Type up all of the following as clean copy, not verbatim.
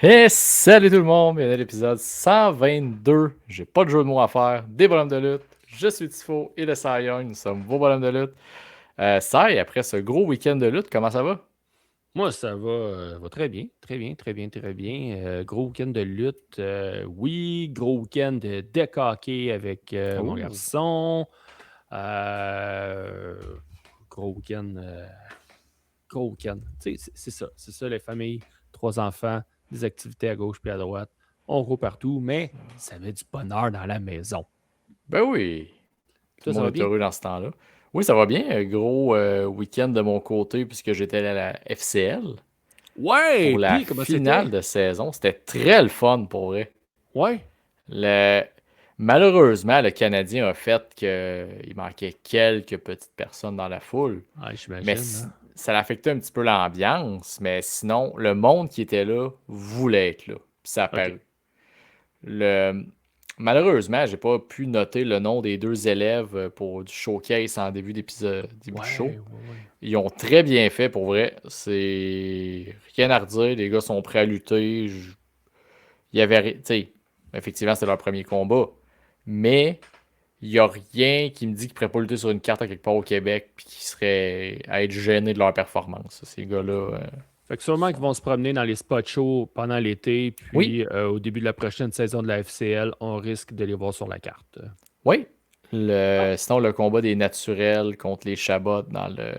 Hey, salut tout le monde, bienvenue à l'épisode 122. J'ai pas de jeu de mots à faire, des bonhommes de lutte. Je suis Tifo et le Cy Young, nous sommes vos bonhommes de lutte. Cy, après ce gros week-end de lutte, comment ça va? Moi, ça va très bien, très bien, très bien, très bien. Gros week-end de lutte. Oui, gros week-end de deck hockey avec mon Oh, garçon. Euh, gros week-end. Gros week-end. Tu sais, c'est ça, les familles, 3 enfants, des activités à gauche puis à droite. On roule partout, mais ça met du bonheur dans la maison. ben oui, tout Toi, le ça monde va est bien? heureux dans ce temps-là. Oui, ça va bien, un gros week-end de mon côté puisque j'étais allé à la FCL Ouais! pour la Puis, comment c'était? finale de saison. C'était très le fun pour vrai. Ouais? Le... Malheureusement, le Canadien a fait qu'il manquait quelques petites personnes dans la foule. Ouais, Mais j'imagine, hein? ça l'affectait un petit peu l'ambiance. Mais sinon, le monde qui était là voulait être là. Puis ça a OK. paru. Le... Malheureusement, j'ai pas pu noter le nom des deux élèves pour du showcase en début d'épisode, début de show. Ouais, ouais, ouais. Ils ont très bien fait pour vrai. C'est rien à redire. Les gars sont prêts à lutter. Il y avait, tu sais, effectivement, c'était leur premier combat. Mais il n'y a rien qui me dit qu'ils ne pourraient pas lutter sur une carte à quelque part au Québec puis qu'ils seraient à être gênés de leur performance. Ces gars-là Fait que sûrement qu'ils sont. vont se promener dans les spots shows pendant l'été, Oui, puis au début de la prochaine saison de la FCL, on risque de les voir sur la carte. oui. Ah, Sinon, le combat des naturels contre les Chabots dans le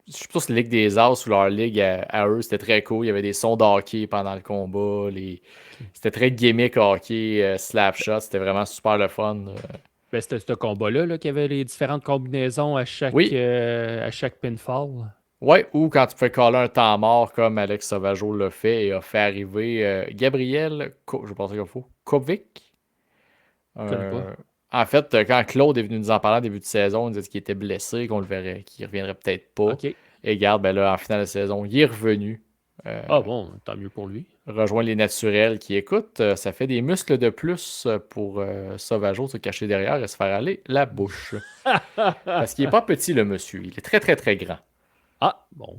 je sais pas si c'est la Ligue des As ou leur ligue à eux, c'était très cool. Il y avait des sons de hockey pendant le combat. ok. C'était très gimmick hockey, slap shot. C'était vraiment super le fun. Ben, c'était ce combat-là là, qu'il y avait les différentes combinaisons Oui, à chaque pinfall. ouais, ou quand tu fais caller un temps mort comme Alex Sauvageau l'a fait et a fait arriver Gabriel, je pense qu'il faut, Kovic. Je connais pas. Euh, En fait, quand Claude est venu nous en parler en début de saison, il nous a dit qu'il était blessé, qu'on le verrait, qu'il reviendrait peut-être pas. OK. Et regarde, ben là, en finale de saison, il est revenu. euh, Ah bon, tant mieux pour lui. Rejoindre les naturels qui écoutent. Ça fait des muscles de plus pour Sauvageau se cacher derrière et se faire aller la bouche. Parce qu'il est pas petit, le monsieur. Il est très, très, très grand. Ah, bon.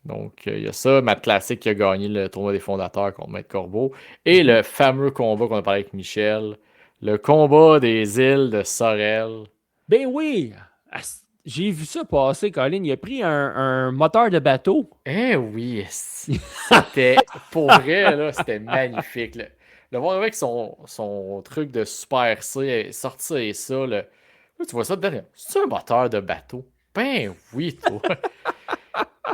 Donc, il y a ça, Matt Classic qui a gagné le tournoi des fondateurs contre Maître Corbeau. Et Mhm. le fameux combat qu'on a parlé avec Michel, le combat des îles de Sorel. Ben oui! J'ai vu ça passer, Colin. Il a pris un moteur de bateau. Eh oui, esti. C'était, pour vrai, là, c'était magnifique. Le voir avec son truc de Super C, sortir et ça, là, tu vois ça dedans, là, c'est un moteur de bateau. Ben oui, toi.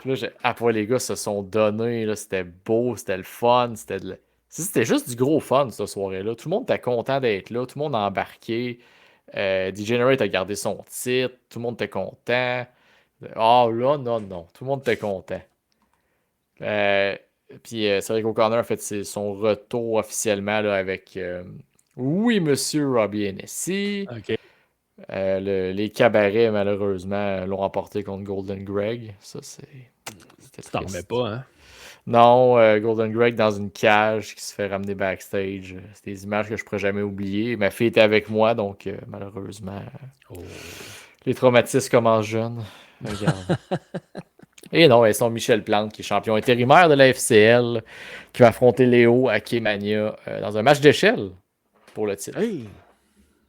Puis là, après, les gars se sont donnés, là, c'était beau, c'était le fun, c'était juste du gros fun, cette soirée-là. Tout le monde était content d'être là, tout le monde a embarqué. Degenerate a gardé son titre, tout le monde était content. Ah là, non, non, tout le monde était content. Euh, Puis Cédric O'Connor a fait son retour officiellement là, avec oui, monsieur Robbie Hennessy. OK. Les cabarets, malheureusement, l'ont remporté contre Golden Greg. C'était Tu t'en remets triste. pas, hein? Non, Golden Greg dans une cage qui se fait ramener backstage. C'est des images que je ne pourrais jamais oublier. Ma fille était avec moi, donc malheureusement, Oh. les traumatismes commencent jeunes. Regarde. Et non, ils sont Michel Plante, qui est champion intérimaire de la FCL, qui va affronter Léo à Kémania dans un match d'échelle pour le titre. Hey!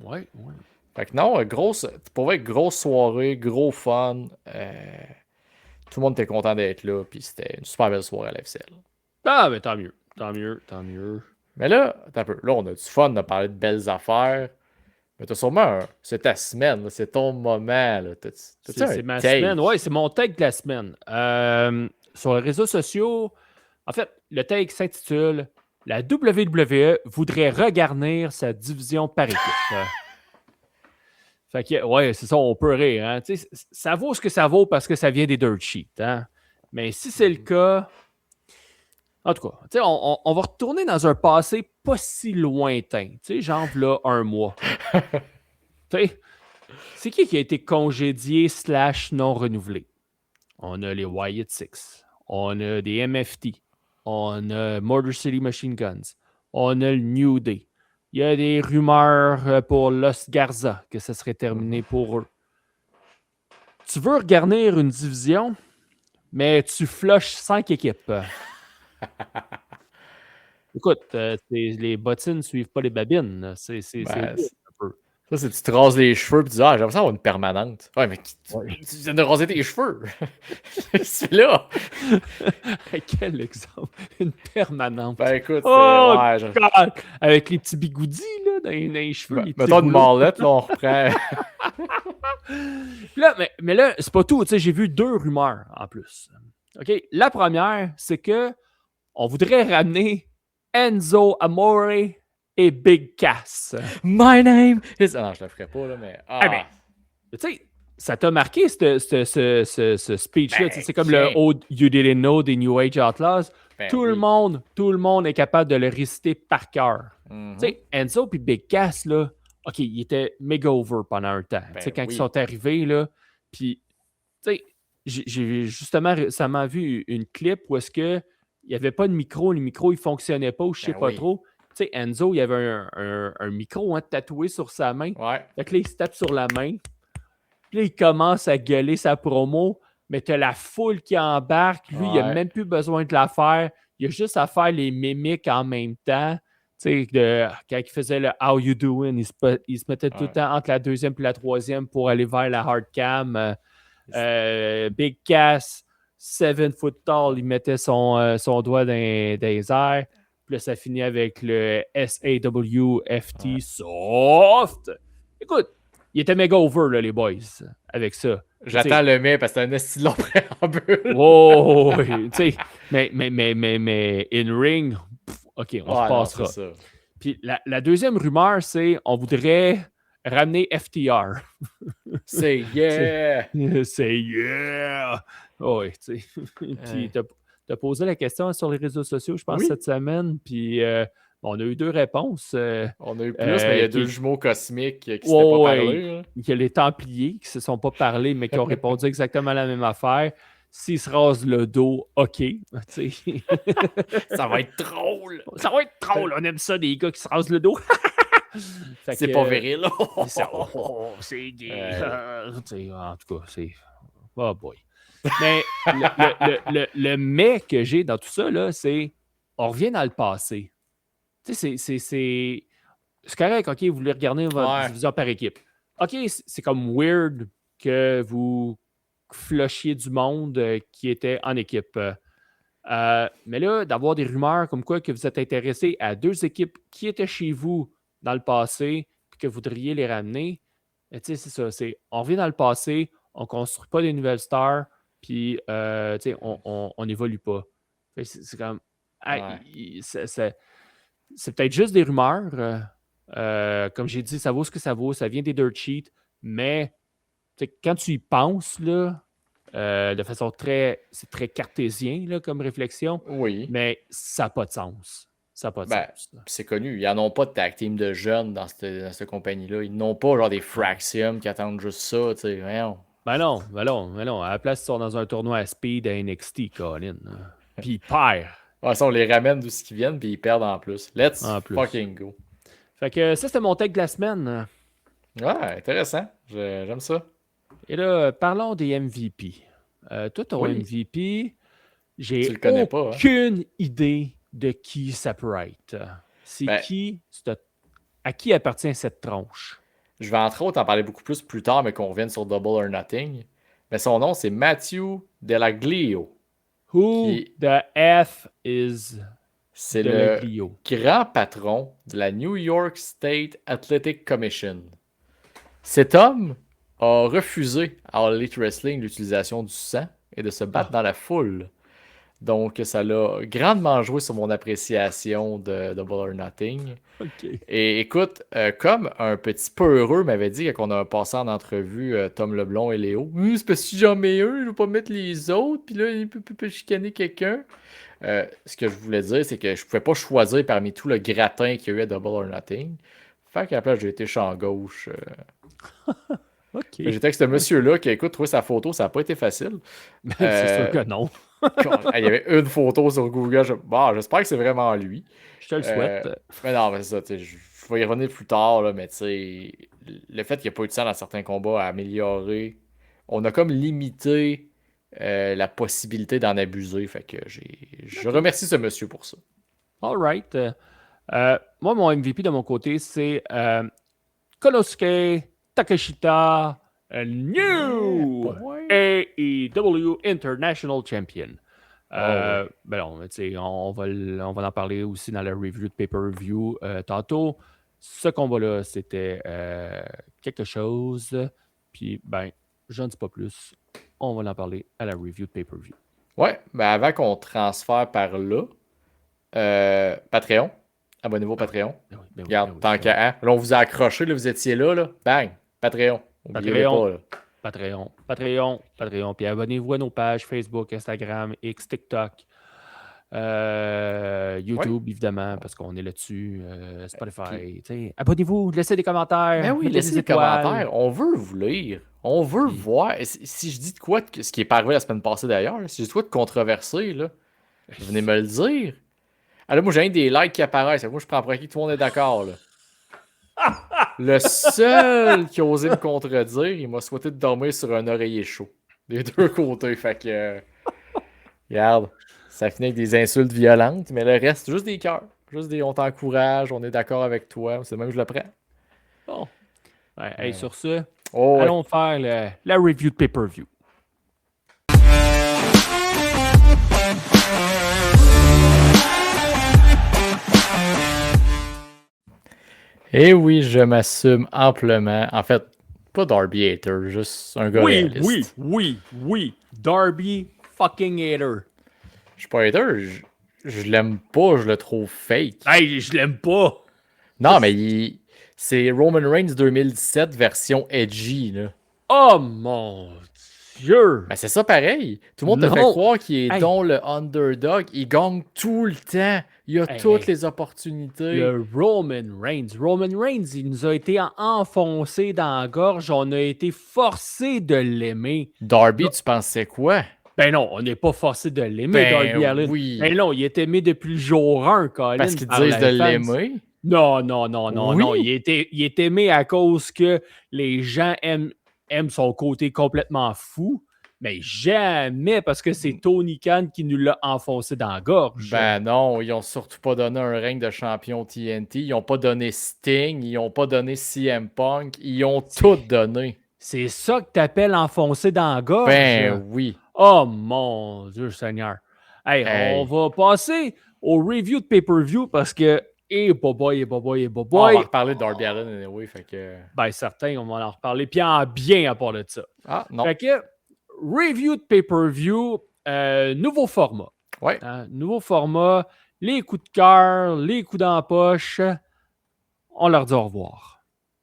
Ouais, ouais. Fait que non, pour vrai, grosse soirée, gros fun. Tout le monde était content d'être là, puis c'était une super belle soirée à la FCL. Ah, ben tant mieux. Tant mieux, tant mieux. Mais là, attends un peu. Là, on a du fun de parler de belles affaires. Mais t'as sûrement c'est ta semaine, là, c'est ton moment. Là. T'as-tu un C'est ma semaine. take? Ouais, c'est mon take de la semaine. Sur les réseaux sociaux, en fait, le take s'intitule La WWE voudrait regarnir sa division par équipe. Fait que, ouais, c'est ça, on peut rire. Hein? Ça vaut ce que ça vaut parce que ça vient des dirt sheets. Hein? Mais si c'est le cas, en tout cas, on va retourner dans un passé pas si lointain. Genre là, un mois. T'sais, c'est qui a été congédié slash non renouvelé? On a les Wyatt Six. On a des MFT. On a Motor City Machine Guns. On a le New Day. Il y a des rumeurs pour Los Garza que ça serait terminé Mhm. pour eux. Tu veux regarnir une division, mais tu flushes 5 équipes. Écoute, les bottines ne suivent pas les babines. C'est Ben, weird un peu. ça, c'est tu te rases les cheveux, puis tu dis, ah, j'aimerais ça avoir une permanente. Ouais, mais Ouais. tu viens de raser tes cheveux. C'est là. Quel exemple? Une permanente. Ben, écoute, Oh, ouais, God! Avec les petits bigoudis là, dans les cheveux, les petits mettons une rouleaux. mallette, là, on reprend. Puis là, mais là, c'est pas tout. Tu sais, j'ai vu 2 rumeurs en plus. OK? La première, c'est que on voudrait ramener Enzo Amore et Big Cass. My name is. Ah non, je le ferais pas, là, mais. Ah, mais, Ah, tu sais, ça t'a marqué ce speech-là. Tu sais, ben, c'est comme le tiens. Old You Didn't Know des New Age Outlaws. Ben Tout oui. le monde est capable de le réciter par cœur. Tu Mhm. sais, Enzo puis Big Cass, là, OK, ils étaient méga over pendant un temps. Tu sais, Ben quand ils oui. sont arrivés, là, puis, tu sais, j'ai justement récemment vu une clip où est-ce que il n'y avait pas de micro, le micro, il ne fonctionnait pas ou je ne sais Ben pas oui. trop. Tu sais, Enzo, il y avait un micro tatoué sur sa main. Ouais. Fait que là, il se tape sur la main. Puis là, il commence à gueuler sa promo, mais tu as la foule qui embarque. Lui, il n'a Ouais. même plus besoin de la faire. Il a juste à faire les mimiques en même temps. Tu sais, quand il faisait le How you doing, il se mettait tout le Ouais. temps entre la deuxième et la troisième pour aller vers la hard cam. Big Cass, 7 foot tall, il mettait son doigt dans les airs. Puis là, ça finit avec le SAWFT Ouais. Soft. Écoute, il était méga over, là, les boys, avec ça. J'attends le mais parce que c'est un esti de long préambule. Oh, tu sais, mais in ring, OK, on se Ouais, non, c'est passera. ça. Puis la deuxième rumeur, c'est on voudrait ramener FTR. C'est yeah! C'est yeah! Oh, oui, tu sais. Puis t'as posé la question sur les réseaux sociaux, je pense, Oui, cette semaine. Puis on a eu 2 réponses. on a eu plus, mais il y a deux Qui, jumeaux cosmiques qui s'étaient pas ouais, ouais, parlé. Là. il y a les Templiers qui se sont pas parlé, mais qui ont répondu exactement la même affaire. S'ils se rasent le dos, OK. Tu sais. Ça va être drôle! Ça va être drôle, on aime ça, des gars qui se rasent le dos. Fait C'est que, pas viril. c'est gay. Ouais. Tu sais, en tout cas, c'est. Oh boy. Mais le mais que j'ai dans tout ça, là, c'est on revient dans le passé. Tu sais, c'est correct, OK, vous voulez regarder votre Ouais. division par équipe. OK, c'est comme weird que vous flushiez du monde qui était en équipe. Mais là, d'avoir des rumeurs comme quoi que vous êtes intéressé à 2 équipes qui étaient chez vous dans le passé et que vous voudriez les ramener, tu sais, c'est ça. On revient dans le passé, on ne construit pas des nouvelles stars, puis tu sais, on n'évolue pas. C'est comme. Ouais. C'est peut-être juste des rumeurs. Comme j'ai dit, ça vaut ce que ça vaut. Ça vient des dirt sheets. Mais quand tu y penses, là, de façon c'est très cartésien là, comme réflexion, Oui. mais ça n'a pas de sens. Ça n'a pas de Ben, sens. c'est connu. Ils n'en ont pas de tag team de jeunes dans cette compagnie-là. Ils n'ont pas genre des Fraxium qui attendent juste ça. Tu sais, voyons. Ben non, ben non, ben non. À la place, ils sont dans un tournoi à speed à NXT, Colin. Puis ils perdent Ouais, ça, on les ramène d'où ce qu'ils viennent, puis ils perdent en plus. Let's en plus. fucking go. Fait que ça, c'était mon take de la semaine. Ouais, intéressant. J'aime ça. Et là, parlons des MVP. Toi, ton Oui. MVP, Tu j'ai le connais pas, hein? aucune idée de qui ça peut être. C'est Ben, à qui appartient cette tronche? je vais entre autres en parler beaucoup plus tard, mais qu'on revienne sur Double or Nothing. Mais son nom, c'est Matthew Delaglio. Who the F is C'est le Delaglio? grand patron de la New York State Athletic Commission. Cet homme a refusé à All Elite Wrestling l'utilisation du sang et de se battre dans la foule. Donc, ça l'a grandement joué sur mon appréciation de Double or Nothing. OK. Et écoute, comme un petit peu heureux m'avait dit quand on a passé en entrevue Tom Leblond et Léo, c'est parce que j'en mets un, je vais pas mettre les autres, puis là, il peut chicaner quelqu'un. Ce que je voulais dire, c'est que je pouvais pas choisir parmi tout le gratin qu'il y a eu à Double or Nothing. Fait qu'à la place, j'ai été champ gauche. OK. J'étais avec ce monsieur-là qui, écoute, trouver sa photo, ça n'a pas été facile. C'est sûr que non. Il y avait une photo sur Google. Bon, j'espère que c'est vraiment lui. Je te le souhaite. Mais non, mais c'est ça, je vais y revenir plus tard, là, mais tu sais, le fait qu'il n'y a pas eu de sang dans certains combats a amélioré. On a comme limité la possibilité d'en abuser. Fait que je remercie ce monsieur pour ça. All right. Moi, mon MVP de mon côté, c'est Konosuke Takeshita, a new boy. AEW International Champion. Oh, ouais. Ben non, mais tu sais, on va en parler aussi dans la review de pay-per-view tantôt. Ce combat-là, c'était quelque chose. Puis, ben, j'en dis pas plus. On va en parler à la review de pay-per-view. Ouais, mais avant qu'on transfère par là, Patreon. Abonnez-vous au Patreon. Ben oui, ben oui, Regarde, ben oui, tant ben oui. qu'à. Là, on vous a accroché, là, vous étiez là, là. Bang! Patreon. Oubliez Patreon, pas, là. Patreon. Puis abonnez-vous à nos pages Facebook, Instagram, X, TikTok, Ouais. YouTube, évidemment, parce qu'on est là-dessus, Puis, Spotify. T'sais. Abonnez-vous, laissez des ben commentaires, oui, mettez laissez des des étoiles. commentaires. On veut vous lire. On veut Puis, voir. Et si je dis de quoi, ce qui est pas arrivé la semaine passée d'ailleurs, là, si je dis de quoi de controversé, là, venez me le dire. Ah là, moi, j'ai des likes qui apparaissent. Moi, je prends pour acquis que tout le monde est d'accord, là. Le seul qui a osé me contredire, il m'a souhaité de dormir sur un oreiller chaud. Des deux côtés. Fait que, regarde, ça finit avec des insultes violentes, mais le reste, juste des cœurs. Juste des on t'encourage, on est d'accord avec toi. C'est même que je le prends. bon, ouais, hey, Ouais. sur ce, Oh, ouais. allons faire la review de pay-per-view. Et oui, je m'assume amplement. En fait, pas Darby Hater, juste un gars réaliste. Oui. Darby fucking hater. Je suis pas hater, je l'aime pas, je le trouve fake. Hey, je l'aime pas. Non, mais c'est Roman Reigns 2017 version edgy, là. Oh mon Dieu. Ben, c'est ça pareil. Tout le monde te fait Non. croire qu'il est Hey, donc le underdog. Il gagne tout le temps. Il a toutes hey. les opportunités. Le Roman Reigns. Roman Reigns, il nous a été enfoncé dans la gorge. On a été forcé de l'aimer. Darby, tu pensais quoi? Ben non, on n'est pas forcé de l'aimer, Ben Darby Allin. oui. Ben non, il est aimé depuis le jour 1, Colin, Parce qu'ils par disent de les fans. l'aimer. Non. Oui. Il est aimé à cause que les gens aiment son côté complètement fou, mais jamais parce que c'est Tony Khan qui nous l'a enfoncé dans la gorge. Ben non, ils ont surtout pas donné un règne de champion TNT. Ils ont pas donné Sting. Ils ont pas donné CM Punk. Ils ont tout donné. C'est ça que t'appelles enfoncé dans la gorge? Ben oui. Oh mon Dieu Seigneur. Hey, on Hey. va passer au review de pay-per-view parce que, boboy. On va reparler de Darby Allin anyway, fait que... Ben certain, on va en reparler. Puis en bien à part de ça. Ah, non. Fait que, review de pay-per-view, nouveau format. Ouais. Nouveau format, les coups de cœur, les coups dans la poche. On leur dit au revoir.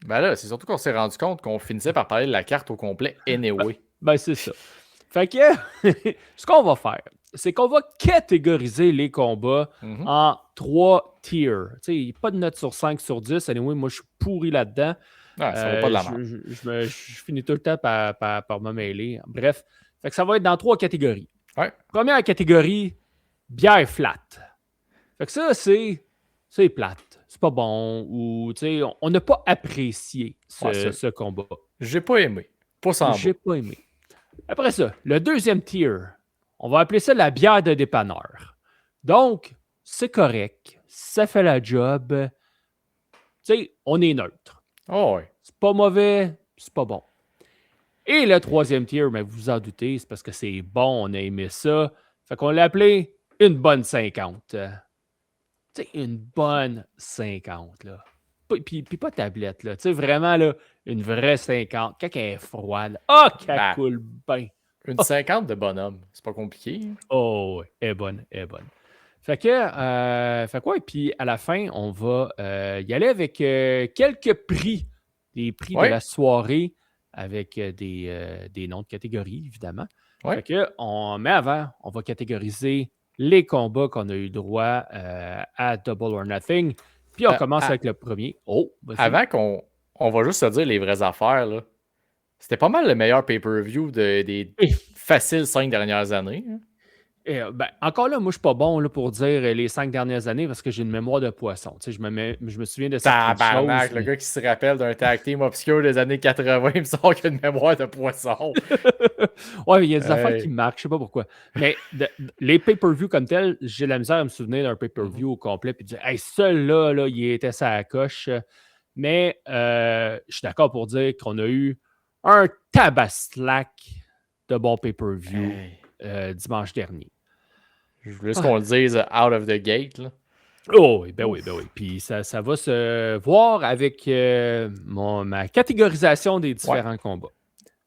Ben là, c'est surtout qu'on s'est rendu compte qu'on finissait par parler de la carte au complet anyway. Ben c'est ça. Fait que, ce qu'on va faire, c'est qu'on va catégoriser les combats Mhm. en 3 tiers. Tu sais, pas de note sur 5 sur 10. Anyway, moi, je suis pourri là-dedans. Ah, ça vaut pas de la merde. Je finis tout le temps par me mêler. Bref, fait que ça va être dans 3 catégories. Ouais. Première catégorie, bière flat. Fait que ça, c'est plate. C'est pas bon. Ou, tu sais, on n'a pas apprécié Ouais, ce combat. j'ai pas aimé. Pas sans J'ai bas. pas aimé. Après ça, le deuxième tier, on va appeler ça la bière de dépanneur. Donc, c'est correct. Ça fait la job. Tu sais, on est neutre. Oh ouais. C'est pas mauvais, c'est pas bon. Et le troisième tier, mais vous vous en doutez, c'est parce que c'est bon, on a aimé ça. Fait qu'on l'a appelé une bonne 50. Tu sais, une bonne 50, là. Puis pas tablette, là. Tu sais, vraiment, là, une vraie 50. Quand elle est froide. Ah, qu'elle Ben, coule bien. Une 50 de bonhomme. C'est pas compliqué. Hein? Oh, ouais, elle est bonne, elle est bonne. Fait que ouais, puis à la fin, on va y aller avec quelques prix. Des prix de Ouais. la soirée avec des noms de catégories, évidemment. Ouais. Fait que, mais avant, on va catégoriser les combats qu'on a eu droit à Double or Nothing. Puis on commence avec le premier. Oh, vas-y. Avant on va juste se dire les vraies affaires, là. C'était pas mal le meilleur pay-per-view des faciles 5 dernières années. Hein? Encore là, moi, je suis pas bon là, pour dire les 5 dernières années parce que j'ai une mémoire de poisson. Tu sais, je me souviens de certaines Tabarnak, choses. le gars qui se rappelle d'un tag team obscur des années 80, il me semble qu'il a une mémoire de poisson. Ouais, il y a des affaires qui Hey. me marquent, je sais pas pourquoi. Mais les pay-per-view comme tel, j'ai la misère à me souvenir d'un Mhm. pay-per-view au complet puis dire, hey, celui-là, là, il était sa coche. Mais je suis d'accord pour dire qu'on a eu un tabaslac de bons pay-per-view Hey. dimanche dernier. Je voulais juste Ah. qu'on le dise out of the gate. Là. Oh, oui, ben oui, ben Ouf. oui. Puis ça va se voir avec ma catégorisation des Ouais. différents combats.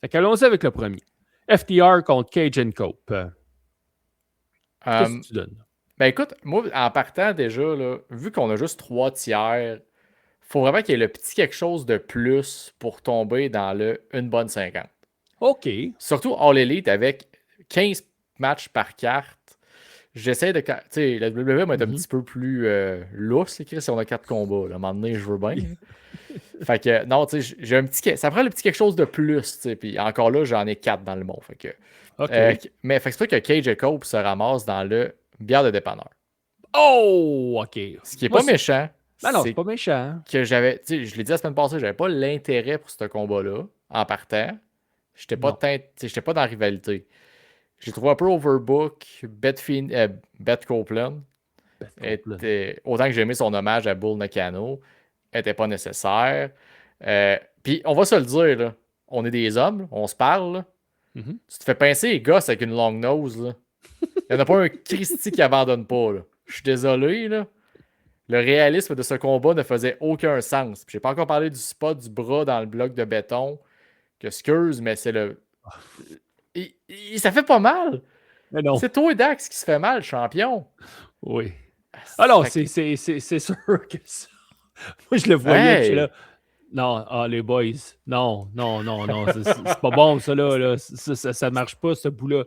Fait qu'allons-y avec le premier. FTR contre Cage and Cope. Qu'est-ce Euh, que tu donnes? ben écoute, moi, en partant déjà, là, vu qu'on a juste 3 tiers, faut vraiment qu'il y ait le petit quelque chose de plus pour tomber dans le une bonne 50. OK. Surtout All Elite avec 15 matchs par carte. J'essaie de. Tu sais, la WWE va être un Mhm. petit peu plus lousse, les Chris, si on a 4 combats. Là. À un moment donné, je veux bien. Fait que, non, tu sais, j'ai un petit. Ça prend le petit quelque chose de plus, tu sais. Puis encore là, j'en ai 4 dans le monde. Fait que. OK. Mais fait que c'est pour ça que Cage et Cope se ramassent dans le bière de dépanneur. Oh, OK. Ce qui est Moi, pas méchant, ben non, c'est c'est pas méchant. que j'avais. Tu sais, je l'ai dit la semaine passée, j'avais pas l'intérêt pour ce combat-là en partant. Non. J'étais pas dans la rivalité. J'ai trouvé un peu overbook. Beth Copeland. Beth Copeland. Autant que j'ai aimé son hommage à Bull Nakano, était pas nécessaire. Puis on va se le dire, là, on est des hommes, on se parle. Là. Mhm. Tu te fais pincer les gosses avec une long nose. Là. Il n'y en a pas un Christy qui abandonne pas. Là. Je suis désolé. Là. Le réalisme de ce combat ne faisait aucun sens. J'ai pas encore parlé du spot du bras dans le bloc de béton. Que excuse, mais c'est le. Ça fait pas mal. Mais non. C'est toi, Dax, qui se fait mal, champion. Oui. Ah, Alors, fait que- c'est sûr que ça. Moi, je le voyais, puis je suis là. Hey! Non, les boys. Non, non, non, non. C'est pas bon, ça, là. Ça marche pas, ce bout-là.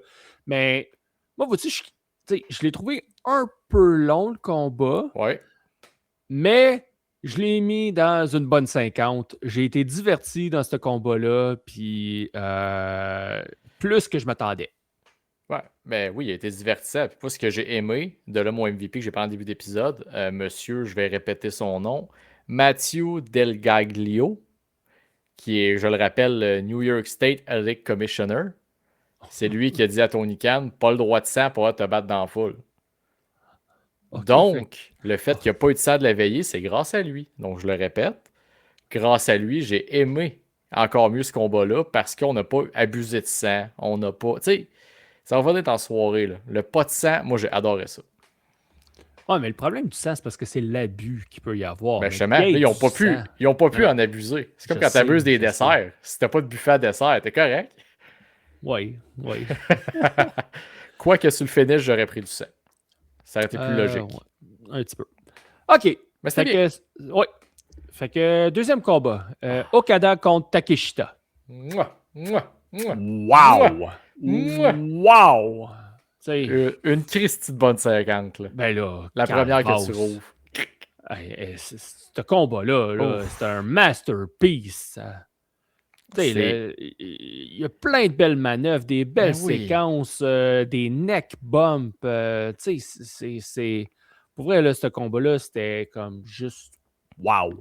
Mais, moi, vois-tu, tu sais, je l'ai trouvé un peu long, le combat, Ouais. mais je l'ai mis dans une bonne 50. J'ai été diverti dans ce combat-là, puis plus que je m'attendais. Ouais, ben oui, il a été divertissant. Puis, moi, ce que j'ai aimé, de là, mon MVP que j'ai parlé en début d'épisode, monsieur, je vais répéter son nom, Matthew Delgaglio, qui est, je le rappelle, le New York State Athletic Commissioner. C'est lui qui a dit à Tony Khan, pas le droit de sang pour te battre dans la foule. OK, fait. Donc, le fait qu'il n'y a pas eu de sang de la veillée, c'est grâce à lui. Donc, je le répète, grâce à lui, j'ai aimé encore mieux ce combat-là parce qu'on n'a pas abusé de sang. On n'a pas. Tu sais, ça va être en soirée. Là. Le pas de sang, moi, j'ai adoré ça. Ouais, mais le problème du sang, c'est parce que c'est l'abus qu'il peut y avoir. Ben Mais justement, là, qu'il y ait ils n'ont du pas pu, sang. ils ont pas Non, pu non, en abuser. C'est comme je quand tu sais, abuses des je sais. desserts. Si t'as pas de buffet à dessert, t'es correct. Oui, oui. Quoique sur le finish, j'aurais pris du sang. Ça aurait été plus Ouais, logique. un petit peu. OK. Mais c'était Fait bien. que, ouais. Fait que deuxième combat. Ah. Okada contre Takeshita. Mouah, mouah, mouah, mouah, Wow! mouah. Wow! Tu sais, Une Christie de bonne 50, là. ben là, La première que tu calvasse. rouvres. Hey, ce combat-là, là, Ouf. c'est un masterpiece. Ça. Tu sais, C'est. il y a plein de belles manœuvres, des belles Ben oui. séquences, des neck bumps. Tu sais, pour vrai, là, ce combat-là, c'était comme juste wow.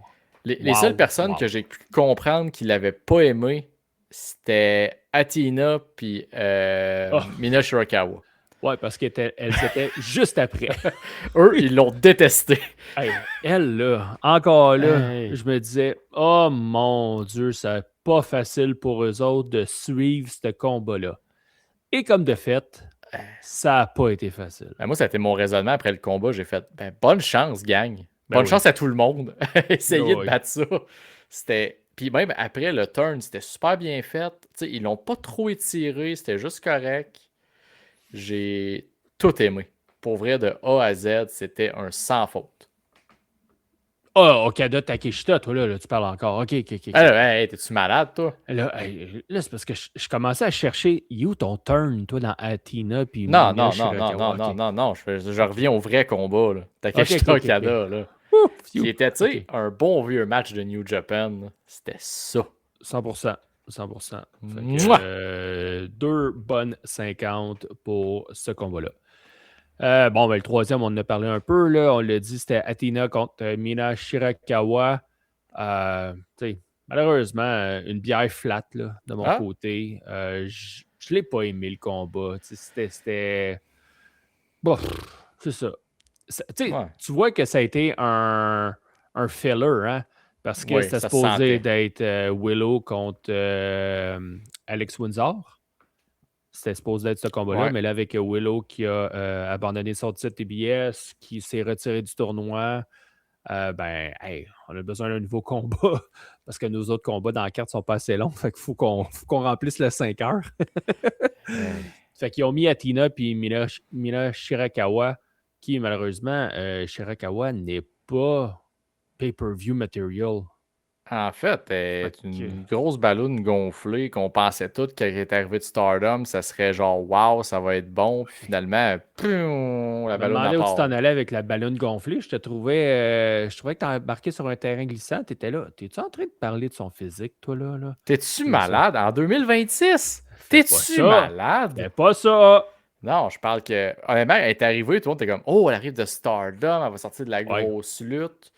Les seules Wow, personnes que wow. j'ai pu comprendre qui l'avaient pas aimé, c'était Athena puis Ah, Mina Shirakawa. ouais, parce qu'elles étaient juste après. Eux, ils l'ont détesté. Hey, elle, là, encore là, Hey. je me disais, oh mon Dieu, c'est pas facile pour eux autres de suivre ce combat-là. Et comme de fait, ça n'a pas été facile. Ben, moi, ça a été mon raisonnement après le combat. J'ai fait ben, bonne chance, gang. Ben Bonne oui. chance à tout le monde. Essayez de Oui. battre ça. C'était. Puis même après le turn, c'était super bien fait. T'sais, ils l'ont pas trop étiré, c'était juste correct. J'ai tout aimé. Pour vrai, de A à Z, c'était un sans faute. Ah, Okada Takeshita, toi, là, tu parles encore. OK, OK, OK. Alors, hey, t'es-tu malade, toi? Là, là, c'est parce que je commençais à chercher, où ton turn, toi, dans Athena, puis Non, Mina non, non, non, non, Shirakawa. non, OK. non, non. Je reviens au vrai combat, là. OK, OK, Takeshita OK, OK. Okada, là. Ouh, Qui phew. était, tu sais, OK. un bon vieux match de New Japan. Là. C'était ça. 100%. 100%. Fait que, Mouah! 2 bonnes 50 pour ce combat-là. Bon, ben, le troisième, on en a parlé un peu. Là. On l'a dit, c'était Athena contre Mina Shirakawa. Tu sais, malheureusement, une bière flat là, de mon Ah, côté. Je l'ai pas aimé le combat. Tu sais, c'était. Bon, c'est ça. Tu sais, ouais. tu vois que ça a été un filler, hein? Parce que Oui, c'était ça se supposé sentait. d'être Willow contre Alex Windsor. C'était supposé être ce combat-là, Ouais. mais là, avec Willow qui a abandonné son titre TBS, qui s'est retiré du tournoi, ben, hey, on a besoin d'un nouveau combat parce que nos autres combats dans la carte sont pas assez longs. Fait qu'il faut qu'on remplisse le 5 heures. Hey. Fait qu'ils ont mis Athena puis Mina Shirakawa, qui malheureusement, Shirakawa n'est pas pay-per-view material. En fait, elle Fait est que, une grosse balloune gonflée qu'on pensait toutes qu'elle est arrivée de Stardom, ça serait genre wow, ça va être bon. Puis finalement, poum, la je me ballonne à demandais où tu part. t'en allais avec la ballonne gonflée. Je trouvais que tu embarqué sur un terrain glissant. Tu étais là. T'es-tu en train de parler de son physique, toi, là? T'es-tu Là, ça. malade en 2026? Fais pas T'es-tu ça! malade? Fais pas ça! Non, je parle que. Honnêtement, elle est arrivée, tout le monde était comme oh, elle arrive de Stardom, elle va sortir de la Ouais. grosse lutte.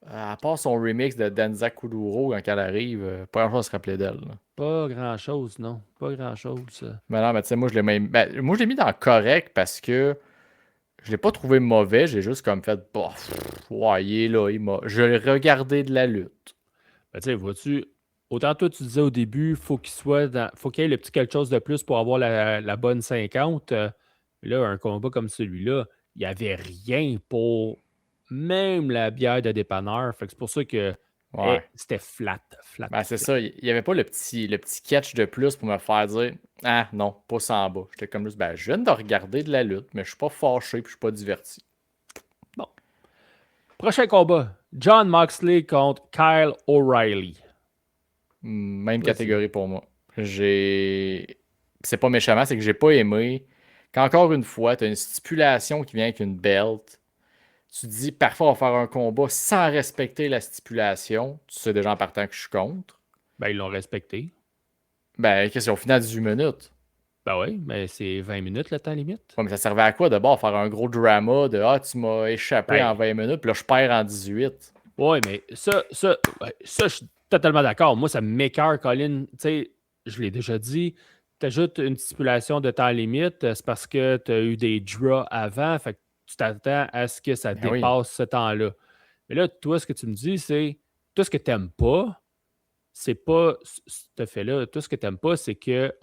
À part son remix de Danza Kuduro quand elle arrive, pas grand-chose à se rappeler d'elle, là. Pas grand-chose, non. Pas grand-chose. Mais non, mais tu sais, moi, je l'ai même. Ben, moi, je l'ai mis dans correct parce que je l'ai pas trouvé mauvais. J'ai juste comme fait, bah, ouais, il est là, je l'ai regardé de la lutte. Ben, tu sais, vois-tu, autant toi, tu disais au début, faut qu'il y ait le petit quelque chose de plus pour avoir la bonne 50. Là, un combat comme celui-là, il n'y avait rien pour même la bière de dépanneur. Fait que c'est pour ça que Ouais. c'était flat, flat, Ben, c'est flat. ça. Il y avait pas le petit catch de plus pour me faire dire, ah, non, pas ça en bas. J'étais comme juste, ben, je viens de regarder de la lutte, mais je suis pas fâché puis je suis pas diverti. Bon. Prochain combat. John Moxley contre Kyle O'Reilly. Même Vas-y. catégorie pour moi. J'ai. C'est pas méchamment, c'est que j'ai pas aimé. Qu'encore une fois, tu as une stipulation qui vient avec une belt. Tu te dis, parfois, on va faire un combat sans respecter la stipulation. Tu sais déjà en partant que je suis contre. Ben, ils l'ont respecté. Ben, qu'est-ce qu'ils ont fini à 18 minutes? Ben oui, mais c'est 20 minutes le temps limite. Ouais, mais ça servait à quoi d'abord faire un gros drama de ah, tu m'as échappé en Ben, 20 minutes, puis là, je perds en 18. oui, mais ça, je suis totalement d'accord. Moi, ça m'écoeure, Colin. Tu sais, je l'ai déjà dit, tu ajoutes une stipulation de temps limite, c'est parce que tu as eu des draws avant, fait que tu t'attends à ce que ça Ben oui. dépasse ce temps-là. Mais là, toi, ce que tu me dis, c'est tout ce que tu n'aimes pas, c'est pas ce fait-là. Tout ce que tu n'aimes pas, c'est que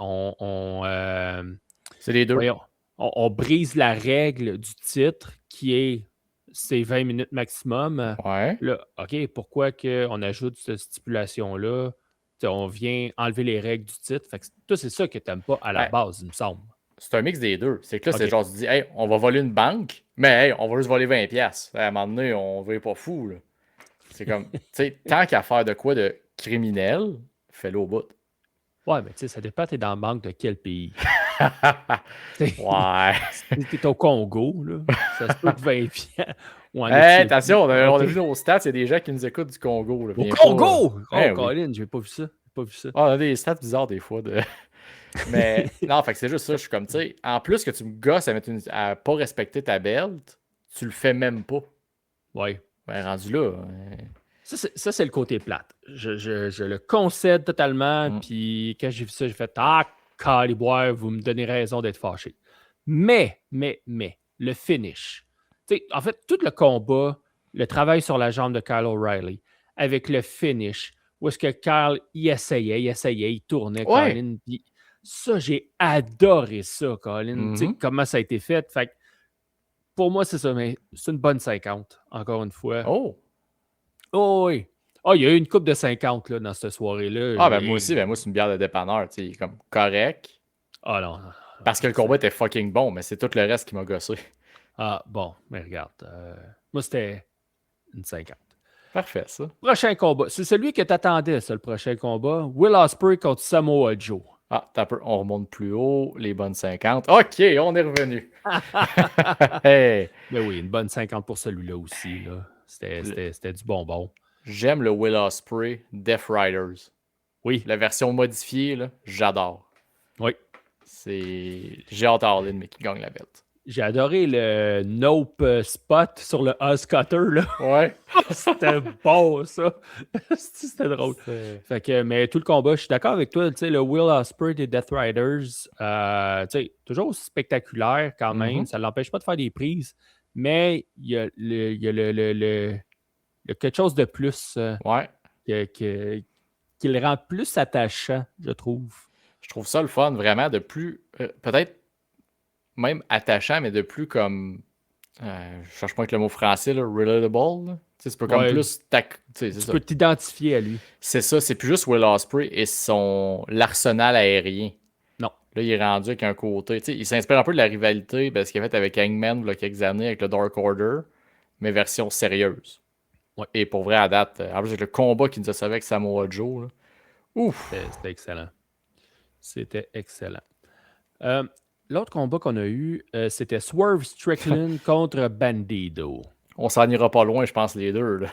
C'est les deux. voyons, on brise la règle du titre qui est c'est 20 minutes maximum. Ouais. Là, OK, pourquoi on ajoute cette stipulation-là? Tu sais, on vient enlever les règles du titre. Fait que toi, c'est ça que tu n'aimes pas à la Ben, base, il me semble. c'est un mix des deux. C'est que là, c'est OK. genre, tu dis, hey, on va voler une banque, mais hey, on va juste voler 20 pièces. À un moment donné, on va être pas fou, là. C'est comme, tu sais, tant qu'à faire de quoi de criminel, fais-le au bout. Ouais, mais tu sais, ça dépend, t'es dans la banque de quel pays. T'sais, Ouais. si t'es au Congo, là, ça se peut que 20 pieds ou en Hey, Éthiopie. attention, on a OK. vu nos stats, il y a des gens qui nous écoutent du Congo, là. Au Viens pas. Congo! Oh, Eh oui. Colin, j'ai pas vu ça. J'ai pas vu ça. Ah, on a des stats bizarres des fois de. Mais non, fait que c'est juste ça. Je suis comme, tu sais, en plus que tu me gosses à pas respecter ta belt, tu le fais même pas. Ouais. Ben, rendu là. Ça, c'est le côté plate. Je le concède totalement. Hmm. Puis quand j'ai vu ça, j'ai fait ah, caliboire, vous me donnez raison d'être fâché. Mais, le finish. Tu sais, en fait, tout le combat, le travail sur la jambe de Kyle O'Reilly, avec le finish, où est-ce que Kyle, il tournait, Ouais. Colin. Puis ça, j'ai adoré ça, Colin. Tu sais, Mhm. comment ça a été fait. Fait que pour moi, c'est ça, mais c'est une bonne 50, encore une fois. Oh. Oh oui. Ah, il y a eu une coupe de 50 là, dans cette soirée-là. Ah, ben moi aussi, ben moi, c'est une bière de dépanneur, tu sais, il est comme correct. Ah non, non, Parce que le combat était fucking bon, mais c'est tout le reste qui m'a gossé. Ah, bon, mais regarde. Moi, c'était une 50. Parfait, ça. Prochain combat. C'est celui que tu attendais, ça, le prochain combat. Will Ospreay contre Samoa Joe. Ah, t'as peu, on remonte plus haut, les bonnes 50. OK, on est revenu. Hey, Mais oui, une bonne 50 pour celui-là aussi. Là. C'était du bonbon. j'aime le Will Ospreay Death Riders. Oui, La version modifiée, là, j'adore. oui. C'est. J'ai hâte à All-In, mais qui gagne la bête. J'ai adoré le Nope spot sur le Oz Cutter, là. Ouais. C'était bon, ça. C'était drôle. C'est- Fait que, mais tout le combat, je suis d'accord avec toi. Tu sais, le Will Ospreay des Death Riders, tu sais, toujours spectaculaire quand même. Mhm. Ça ne l'empêche pas de faire des prises, mais il y a il y a quelque chose de plus Ouais. qui le rend plus attachant, je trouve. Je trouve ça le fun, vraiment, de plus. Peut-être même attachant, mais de plus comme. Je cherche pas avec le mot français, là, relatable. Là. Tu sais, c'est pas comme Ouais, plus. Tu sais, c'est tu ça. peux t'identifier à lui. C'est ça, c'est plus juste Will Ospreay et l'arsenal aérien. Non. Là, il est rendu avec un côté. Tu sais, il s'inspire un peu de la rivalité ce qu'il a fait avec Hangman il y a quelques années avec le Dark Order, mais version sérieuse. Ouais. Et pour vrai, à date, en plus, avec le combat qu'il nous a servi avec Samoa Joe, là. Ouf! C'était excellent. C'était excellent. L'autre combat qu'on a eu, c'était Swerve Strickland contre Bandido. On s'en ira pas loin, je pense, les deux. Là.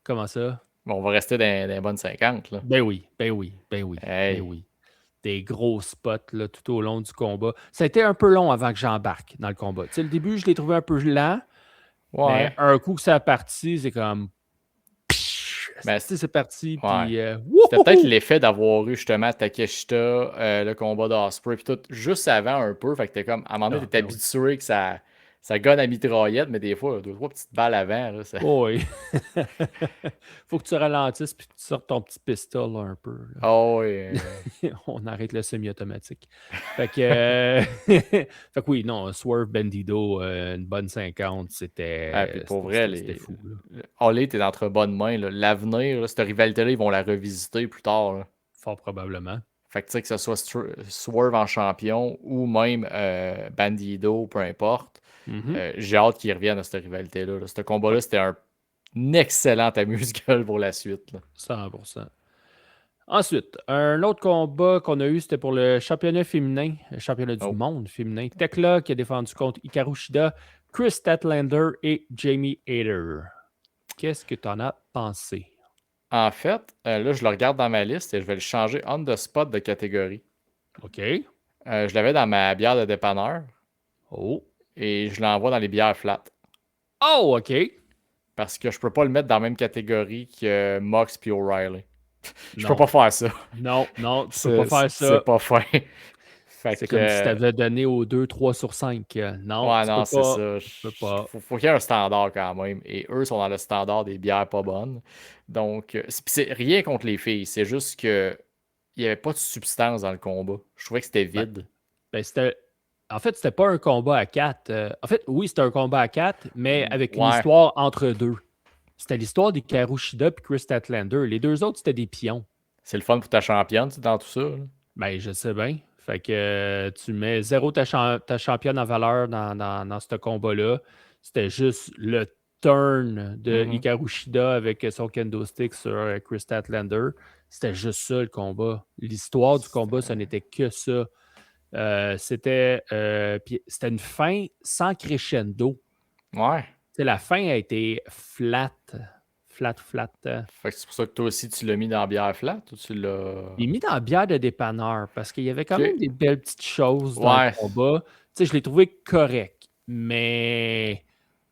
Comment ça? Bon, on va rester dans les bonnes 50. Là. Ben oui, ben oui, ben oui, ben Hey. oui. Des gros spots là, tout au long du combat. Ça a été un peu long avant que j'embarque dans le combat. Tu sais, le début, je l'ai trouvé un peu lent, mais Ouais. un coup que ça a parti, c'est comme... Ben, c'est parti, ouais. puis... C'était peut-être l'effet d'avoir eu justement Takeshita, le combat d'Ospreay, puis tout, juste avant un peu. Fait que t'es comme, à un moment donné, t'es ben oui. habitué que ça gonne à mitraillette, mais des fois, deux, trois petites balles avant. Là, ça... Oh oui. Faut que tu ralentisses puis que tu sortes ton petit pistol là, un peu. Là. Oh, oui. On arrête le semi-automatique. Fait que, fait que oui, non, Swerve Bandido, une bonne 50, Puis pour vrai, c'était fou. Là. Olé, t'es dans entre bonnes mains. Là. L'avenir, là, cette rivalité-là, ils vont la revisiter plus tard. Là. Fort probablement. Fait que tu sais que ce soit Swerve en champion ou même Bandido, peu importe. Mhm. J'ai hâte qu'ils reviennent à cette rivalité-là. Là. Ce combat-là, c'était un excellent amuse-gueule pour la suite. Là. 100%. Ensuite, un autre combat qu'on a eu, c'était pour le championnat féminin, le championnat du Oh. monde féminin. Tekla qui a défendu contre Hikaru Shida, Chris Statlander et Jamie Hayter. Qu'est-ce que tu en as pensé? En fait, là, je le regarde dans ma liste et je vais le changer on the spot de catégorie. OK. Je l'avais dans ma bière de dépanneur Oh. et je l'envoie dans les bières flat. Oh, OK. Parce que je peux pas le mettre dans la même catégorie que Mox et O'Reilly. Je peux Non. pas faire ça. Non, tu peux pas faire ça. C'est pas fin. Fait C'est que, comme si tu avais donné aux 2, 3 sur 5. Non, ouais, tu non, peux c'est pas. ça. Tu peux pas. Faut qu'il y ait un standard quand même. Et eux sont dans le standard des bières pas bonnes. Donc, c'est rien contre les filles. C'est juste que il n'y avait pas de substance dans le combat. Je trouvais que c'était Ben, vide. c'était. En fait, c'était pas un combat à 4. En fait, oui, c'était un combat à 4, mais avec une Ouais. histoire entre deux. C'était l'histoire des Karushida et Chris Statlander. Les deux autres, c'était des pions. C'est le fun pour ta championne, tu sais, dans tout ça. Là. Ben, je sais bien. Fait que tu mets zéro ta championne en valeur dans ce combat-là. C'était juste le turn de Mhm. Hikaru Shida avec son kendo stick sur Chris Statlander. C'était juste ça, le combat. L'histoire du combat, ce n'était que ça. C'était une fin sans crescendo. Ouais. T'sais, la fin a été flat. Flat. Fait que c'est pour ça que toi aussi, tu l'as mis dans la bière flat ou tu l'as. Il est mis dans la bière de dépanneur parce qu'il y avait quand Ok. même des belles petites choses dans Ouais. le combat. Je l'ai trouvé correct, mais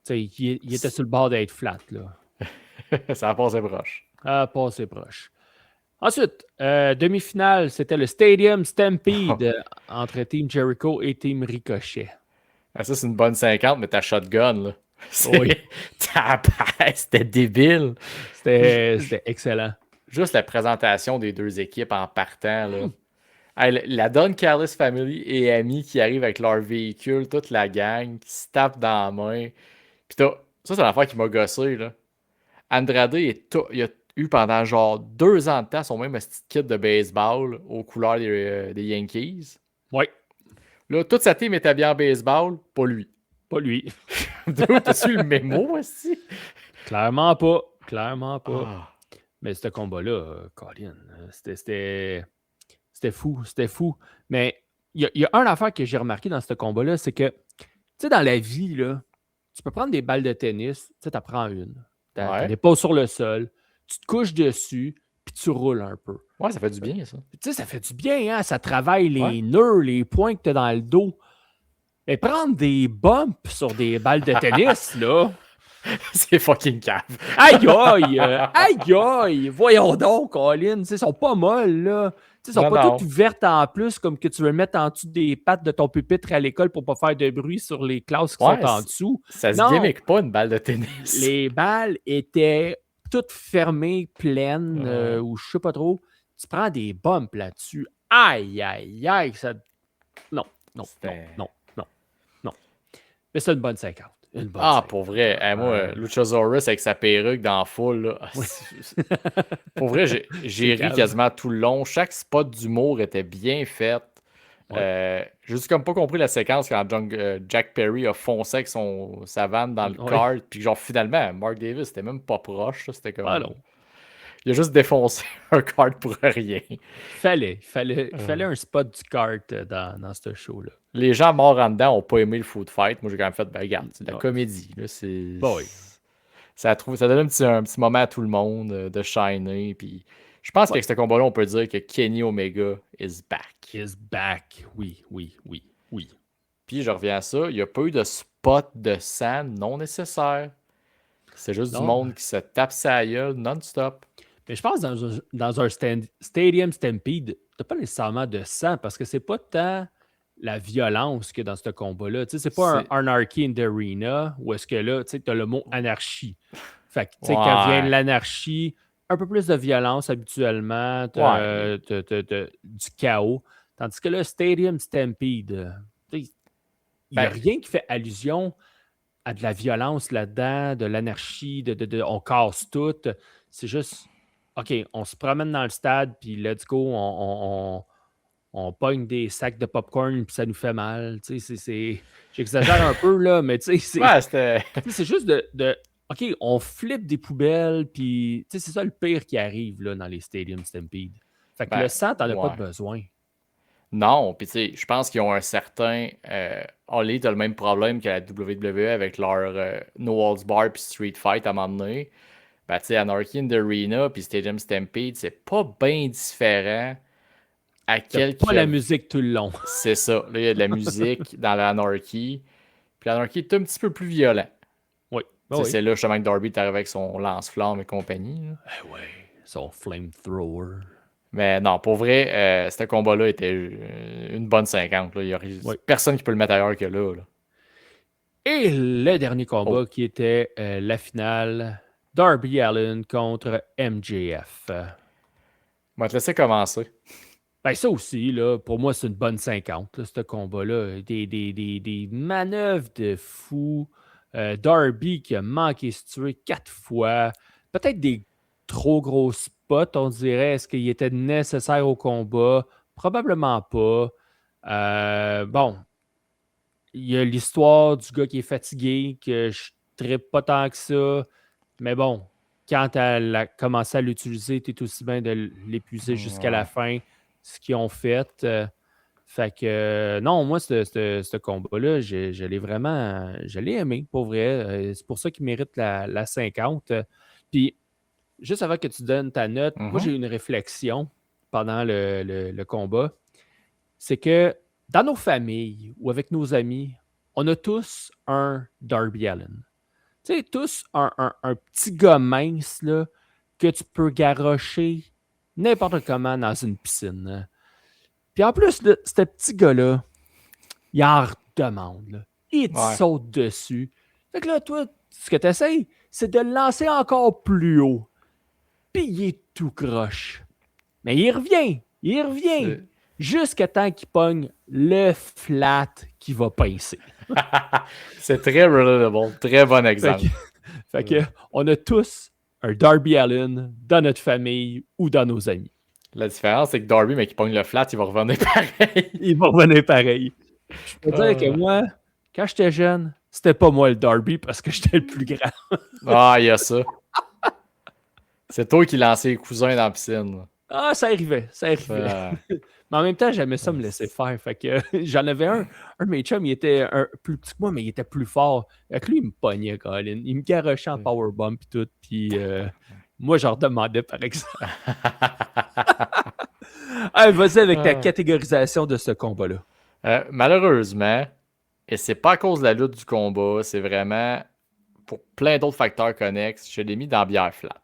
il était sur le bord d'être flat. Là. Ça a passé proche. Ah, pas assez proche. Ensuite, demi-finale, c'était le Stadium Stampede entre Team Jericho et Team Ricochet. Ah, ça, c'est une bonne 50, mais ta shotgun, là. Oui. C'était débile. C'était excellent. Juste la présentation des deux équipes en partant, là. Hey, la Don Callis Family et amis qui arrivent avec leur véhicule, toute la gang, qui se tapent dans la main. Puis ça, c'est l'affaire qui m'a gossé, là. Andrade, il a eu pendant genre 2 ans de temps son même petit kit de baseball aux couleurs des Yankees. Oui. Là, toute sa team était bien en baseball, pas lui. Pas lui. T'as su le mémo aussi? Clairement pas. Ah. Mais ce combat-là, Colin, c'était fou. Mais il y a une affaire que j'ai remarqué dans ce combat-là, c'est que, tu sais, dans la vie, là, tu peux prendre des balles de tennis, tu sais, t'en prends une. T'en déposes sur le sol, tu te couches dessus, puis tu roules un peu. Ouais, ça fait du bien, ça. Tu sais, ça fait du bien, hein? Ça travaille les nœuds, les points que tu as dans le dos. Mais prendre des bumps sur des balles de tennis, là. C'est fucking cave. Aïe aïe! Aïe aïe! Voyons donc, Colin. Ils sont pas molles, là. Ils sont Non, pas toutes non. ouvertes en plus, comme que tu veux mettre en dessous des pattes de ton pupitre à l'école pour pas faire de bruit sur les classes qui sont Ouais, en dessous. ça se Non, gimmick pas une balle de tennis. les balles étaient toutes fermées, pleines, Ouais. ou je sais pas trop. Tu prends des bumps là-dessus. Aïe aïe aïe! Ça... Non, non, non, C'était. non, non, non. Mais c'est une bonne 50. Une bonne Ah, 50. pour vrai. Moi, Luchasaurus avec sa perruque dans la foule, là. Oui. Pour vrai, j'ai ri cave. quasiment tout le long. Chaque spot d'humour était bien fait. Ouais. J'ai juste comme pas compris la séquence quand Jack Perry a foncé avec sa vanne dans le Ouais. kart. Puis genre finalement, Mark Davis c'était même pas proche. Là, c'était comme. Ah non. Il a juste défoncé un kart pour rien. Fallait un spot du kart dans ce show-là. Les gens morts en dedans ont pas aimé le food fight. Moi j'ai quand même fait, ben regarde, c'est de la Ouais. comédie. Là, c'est. Bah oui. Ça donne un petit moment à tout le monde de shiner. Puis je pense qu'avec ce combat-là, on peut dire que Kenny Omega is back. Is back. Oui, oui, oui, oui. Puis je reviens à ça, il n'y a pas eu de spot de sang non nécessaire. C'est juste du Non. monde qui se tape sa gueule non-stop. Mais je pense que dans un Stadium Stampede, t'as pas nécessairement de sang parce que c'est pas tant la violence que dans ce combat-là. Tu sais, c'est pas un Anarchy in the Arena où est-ce que là, tu sais, t'as le mot anarchie. Fait que, tu sais, quand vient Ouais. l'anarchie, un peu plus de violence habituellement, Ouais. du chaos. Tandis que là, Stadium Stampede, tu sais, il n'y a Ben, rien qui fait allusion à de la violence là-dedans, de l'anarchie, on casse tout. C'est juste, OK, on se promène dans le stade, puis let's go, on pogne des sacs de popcorn, puis ça nous fait mal. Tu sais, j'exagère un peu, là, mais tu sais, ouais, c'était. c'est juste OK, on flippe des poubelles, puis c'est ça le pire qui arrive là, dans les Stadium Stampede. Fait que le Ben, sang, t'en as pas ouais. besoin. Non, puis tu sais, je pense qu'ils ont un certain. All Elite a le même problème que la WWE avec leur No Holds Bar puis Street Fight à un moment donné. Ben, tu sais, Anarchy in the Arena puis Stadium Stampede, c'est pas bien différent à T'as pas quelques. la musique tout le long. C'est ça. Là, il y a de la musique dans l'Anarchy. Puis l'Anarchy est un petit peu plus violent. Oui. C'est là justement que Darby est arrivé avec son lance-flamme et compagnie. Là. Ouais, son flamethrower. Mais non, pour vrai, ce combat-là était une bonne 50. Là. Il n'y a personne qui peut le mettre ailleurs que là. Et le dernier combat qui était la finale, Darby Allin contre MJF. On va te laisser commencer. Ben ça aussi, là, pour moi, c'est une bonne 50, là, ce combat-là. Des manœuvres de fou. Darby qui a manqué se tuer 4 fois. Peut-être des trop gros spots, on dirait. Est-ce qu'il était nécessaire au combat? Probablement pas. Bon, il y a l'histoire du gars qui est fatigué, que je ne trippe pas tant que ça. Mais bon, quand elle a commencé à l'utiliser, tu es aussi bien de l'épuiser jusqu'à la fin, ce qu'ils ont fait. Fait que non, moi, ce combat-là, je l'ai vraiment aimé, pour vrai. C'est pour ça qu'il mérite la 50. Puis, juste avant que tu donnes ta note, moi, j'ai eu une réflexion pendant le combat. C'est que dans nos familles ou avec nos amis, on a tous un Darby Allin. Tu sais, tous un petit gars mince là, que tu peux garrocher n'importe comment dans une piscine. Puis en plus, ce petit gars-là, il en redemande. Là. Il te saute dessus. Fait que là, toi, ce que tu essayes, c'est de le lancer encore plus haut. Puis il est tout croche. Mais il revient. Jusqu'à temps qu'il pogne le flat qui va pincer. C'est très relatable. Très bon exemple. Fait que on a tous un Darby Allin dans notre famille ou dans nos amis. La différence, c'est que Darby, mais qui pogne le flat, il va revenir pareil. Il va revenir pareil. Je peux dire que moi, quand j'étais jeune, c'était pas moi le Darby parce que j'étais le plus grand. Ah, il y a ça. C'est toi qui lançais les cousins dans la piscine. Ah, ça arrivait. Mais en même temps, j'aimais ça me laisser faire. Fait que j'en avais un de mes chums, il était plus petit que moi, mais il était plus fort. Fait que lui, il me pognait, Colin. Il me garochait en powerbomb et tout. Puis moi, j'en redemandais, par exemple. Allez, vas-y avec ta catégorisation de ce combat-là. Malheureusement, Et c'est pas à cause de la lutte du combat, c'est vraiment pour plein d'autres facteurs connexes. Je l'ai mis dans bière flat.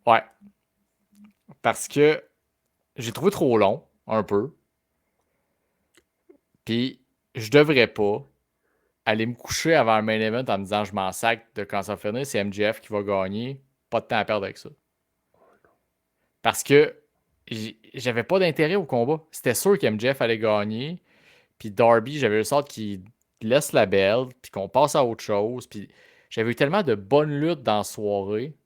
Ouais. Parce que j'ai trouvé trop long, un peu. Puis je devrais pas aller me coucher avant un main event en me disant je m'en sac de quand ça finit, c'est MJF qui va gagner. Pas de temps à perdre avec ça. Parce que j'avais pas d'intérêt au combat. C'était sûr qu'MJF allait gagner. Puis Darby, j'avais le sort qu'il laisse la belle, puis qu'on passe à autre chose. Puis j'avais eu tellement de bonnes luttes dans la soirée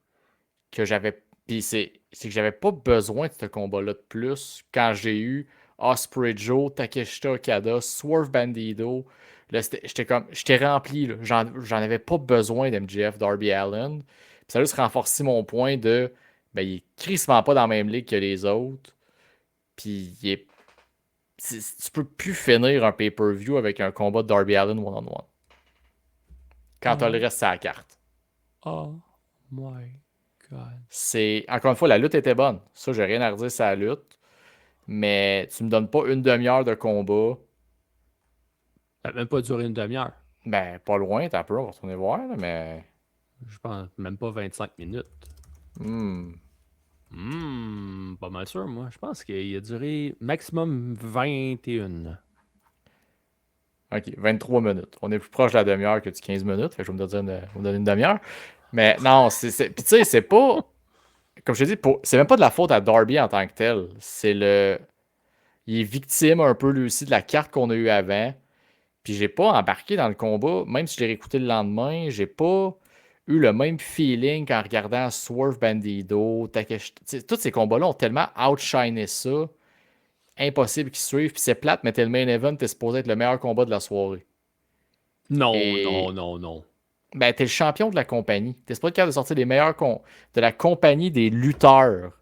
que j'avais. Puis c'est que j'avais pas besoin de ce combat-là de plus quand j'ai eu Osprey Joe, Takeshita Okada, Swerve Bandido. Là, j'étais rempli. Là. J'en avais pas besoin d'MJF, Darby Allin. Puis ça a juste renforcé mon point de. Ben, il est crissement pas dans la même ligue que les autres. Puis tu peux plus finir un pay-per-view avec un combat de Darby Allin one-on-one. Quand t'as le reste à la carte. Oh my God. Encore une fois, la lutte était bonne. Ça, j'ai rien à redire sur la lutte. Mais tu me donnes pas une demi-heure de combat. Ça n'a même pas duré une demi-heure. Ben, pas loin, t'as peu, on va retourner voir, là, mais. Je pense même pas 25 minutes. Pas mal sûr, moi. Je pense qu'il a duré maximum 21. Ok, 23 minutes. On est plus proche de la demi-heure que du 15 minutes. Fait que je vais me donner une demi-heure. Mais non, Puis tu sais, c'est pas. Comme je te dis, c'est même pas de la faute à Darby en tant que tel. Il est victime un peu lui aussi de la carte qu'on a eue avant. Puis j'ai pas embarqué dans le combat, même si je l'ai réécouté le lendemain, j'ai pas eu le même feeling qu'en regardant Swerve Bandido, Takeshita. Tous ces combats-là ont tellement outshiné ça, impossible qu'ils suivent. Puis c'est plate, mais t'es le main event, t'es supposé être le meilleur combat de la soirée. Non, Et non. ben, t'es le champion de la compagnie. T'es supposé être capable de sortir les meilleurs de la compagnie des lutteurs.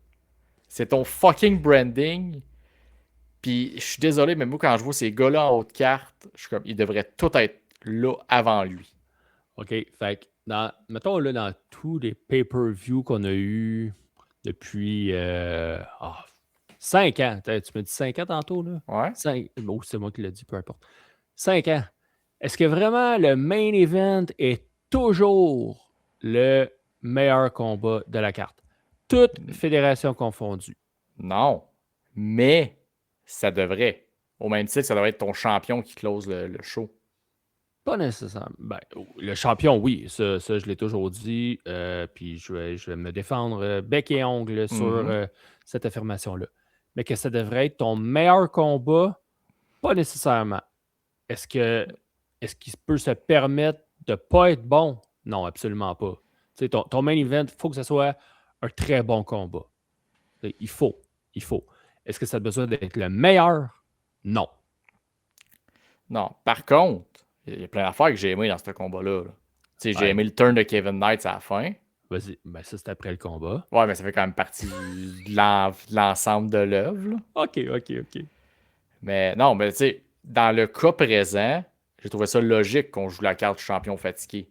C'est ton fucking branding. Puis je suis désolé, mais moi, quand je vois ces gars-là en haute carte, je suis comme, ils devraient tous être là avant lui. OK, fait que mettons là, dans tous les pay-per-view qu'on a eu depuis 5 ans. Tu me dis 5 ans tantôt, là? Ouais. 5. Oh, c'est moi qui l'ai dit, peu importe. 5 ans. Est-ce que vraiment le main event est toujours le meilleur combat de la carte? Toutes fédérations confondues. Non. Mais ça devrait. Au même titre, ça devrait être ton champion qui close le show. Pas nécessairement. Ben, le champion, oui, ça je l'ai toujours dit. Puis je vais me défendre bec et ongle sur cette affirmation-là. Mais que ça devrait être ton meilleur combat, pas nécessairement. Est-ce qu'il peut se permettre de ne pas être bon? Non, absolument pas. Tu sais, ton main event, il faut que ce soit un très bon combat. Il faut. Est-ce que ça a besoin d'être le meilleur? Non. Non. Par contre, il y a plein d'affaires que j'ai aimé dans ce combat-là. J'ai Ouais. aimé le turn de Kevin Knight à la fin. Vas-y. Ben, ça, c'est après le combat. Ouais, mais ça fait quand même partie de l'ensemble de l'œuvre. là. OK. Mais non, mais tu sais, dans le cas présent, j'ai trouvé ça logique qu'on joue la carte du champion fatigué.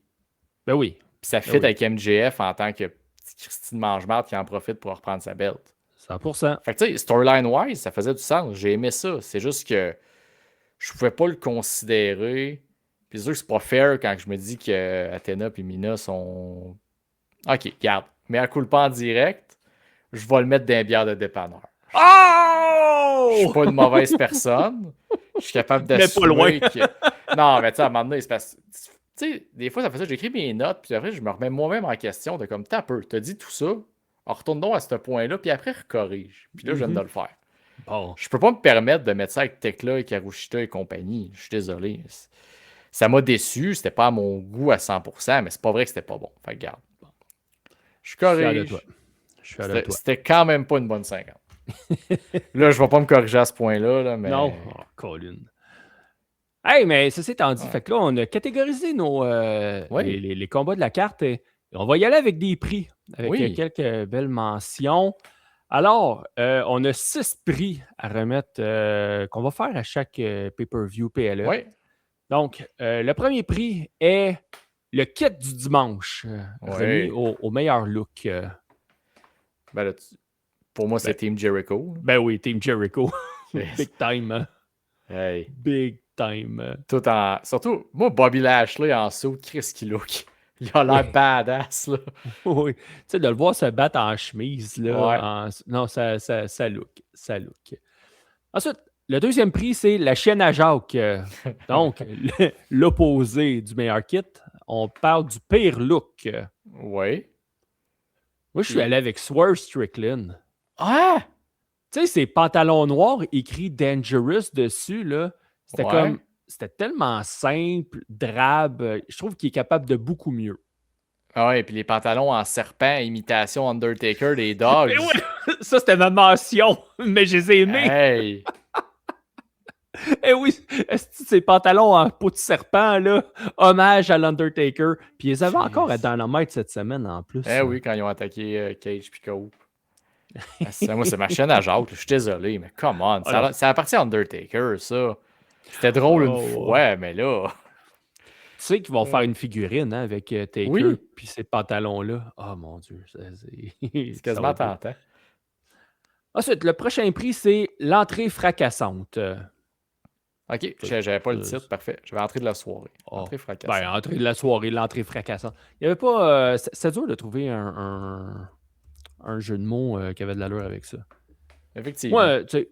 Ben oui. Puis ça fit avec MJF en tant que petite Christine Mange-Marde qui en profite pour reprendre sa belt. 100%. Fait que tu sais, storyline-wise, ça faisait du sens. J'ai aimé ça. C'est juste que je pouvais pas le considérer. Puis c'est sûr que c'est pas fair quand je me dis que Athena et Mina sont. Ok, garde. Mais à coup pas en direct, je vais le mettre dans les bières de dépanneur. Je suis Oh! pas une mauvaise personne. Je suis capable Mais pas loin. d'assumer que. Non, mais tu sais, à un moment donné, c'est parce. Tu sais, des fois, ça fait ça. J'écris mes notes, puis après, je me remets moi-même en question de comme, t'as peu, t'as dit tout ça. Alors, retourne donc à ce point-là, puis après, recorrige. Puis là, je viens de le faire. Bon. Je peux pas me permettre de mettre ça avec Tekla et Karushita et compagnie. Je suis désolé. Ça m'a déçu. C'était pas à mon goût à 100%, mais c'est pas vrai que c'était pas bon. Fait que garde. Je corrige. Je suis fier de toi. C'était quand même pas une bonne 50. Là, je vais pas me corriger à ce point-là. Là, mais... Non. Oh, Colin. Hey, mais ceci étant dit, Ouais. fait que là, on a catégorisé Oui. les combats de la carte. Et on va y aller avec des prix, avec Oui. quelques belles mentions. Alors, on a 6 prix à remettre qu'on va faire à chaque pay-per-view PLE. Oui. Donc, le premier prix est le kit du dimanche, remis au meilleur look. Ben là, pour moi, c'est Team Jericho. Ben oui, Team Jericho. Big time. Hein? Hey. Big time. Tout en... Surtout, moi, Bobby Lashley en saut, Chris qui look. Il a l'air badass, là. Oui. Tu sais, de le voir se battre en chemise, Ouais. là. Non, ça look. Ça look. Ensuite, le deuxième prix, c'est la chienne à Jacques. Donc, l'opposé du meilleur kit. On parle du pire look. Ouais. Moi, je suis allé avec Swerve Strickland. Ah! Tu sais, ces pantalons noirs écrits Dangerous dessus, là, c'était Ouais. c'était tellement simple, drabe. Je trouve qu'il est capable de beaucoup mieux. Ah ouais, puis les pantalons en serpent, imitation Undertaker des Dogs. Mais ouais, ça, c'était ma mention, mais je les ai aimés. Hey! Eh oui, ces pantalons en peau de serpent, là, hommage à l'Undertaker. Puis ils avaient encore à Dynamite cette semaine en plus. Eh oui, quand ils ont attaqué Cage puis Cope. Moi, c'est ma chaîne à Jacques. Je suis désolé, mais come on. Ça appartient à Undertaker, ça. C'était drôle une fois, mais là. Tu sais qu'ils vont faire une figurine hein, avec Taker Oui. puis ces pantalons-là. Oh mon Dieu. C'est quasiment tentant. Ensuite, le prochain prix, c'est l'entrée fracassante. Ok, j'avais pas le titre, parfait. Je vais entrer de la soirée. Entrée fracassante. Ben, entrée de la soirée, l'entrée fracassante. Il n'y avait pas. C'est dur de trouver un jeu de mots qui avait de l'allure avec ça. Effectivement. Moi, tu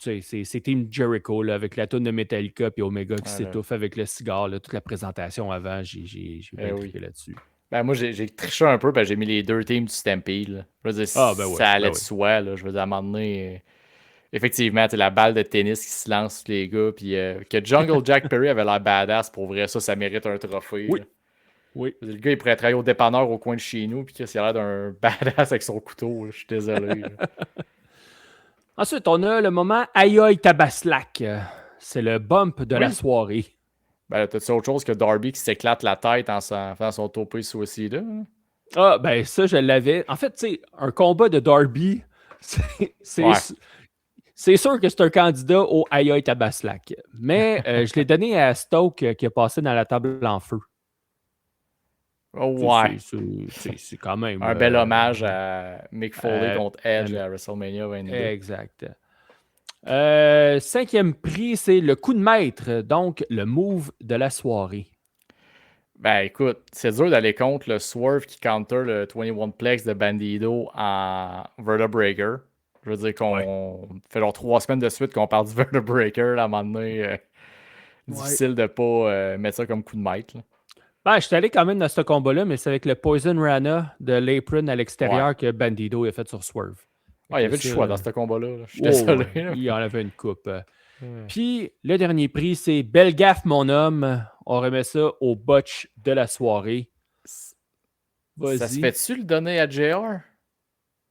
sais, c'est Team Jericho là, avec la toune de Metallica puis Omega qui s'étouffe avec le cigare. Là, toute la présentation avant, j'ai bien trippé là-dessus. Ben moi, j'ai triché un peu, j'ai mis les deux teams du Stampede. Je veux dire, ça allait de soi. Là. Je veux dire, à un moment donné, effectivement, la balle de tennis qui se lance sur les gars. Puis que Jungle Jack Perry avait l'air badass, pour vrai, ça mérite un trophée. Oui. Là. Oui. Le gars, il pourrait travailler au dépanneur au coin de chez nous, puis il a l'air d'un badass avec son couteau. Là. Je suis désolé. Ensuite, on a le moment Aïe aïe Tabaslac. C'est le bump de la soirée. Ben, t'as-tu autre chose que Darby qui s'éclate la tête en faisant son topé suicide? Hein? Ah, ben ça, je l'avais. En fait, tu sais, un combat de Darby, c'est sûr que c'est un candidat au Aïe aïe Tabaslac. Mais je l'ai donné à Stoke qui a passé dans la table en feu. Oh, ouais. C'est quand même... un bel hommage à Mick Foley contre Edge à WrestleMania 22. Exact. Cinquième prix, c'est le coup de maître, donc le move de la soirée. Ben écoute, c'est dur d'aller contre le Swerve qui counter le 21 Plex de Bandido en Vertebreaker. Je veux dire qu'on fait genre 3 semaines de suite qu'on parle du Vertebreaker, là, à un moment donné. Difficile de pas mettre ça comme coup de maître. Là. Ben, je suis allé quand même dans ce combat-là, mais c'est avec le Poison Rana de l'apron à l'extérieur que Bandido a fait sur Swerve. Il y avait le choix dans ce combat-là. Je suis désolé. Il en avait une coupe. Puis, le dernier prix, c'est Belle gaffe, mon homme. On remet ça au botch de la soirée. Ça se fait-tu le donner à JR?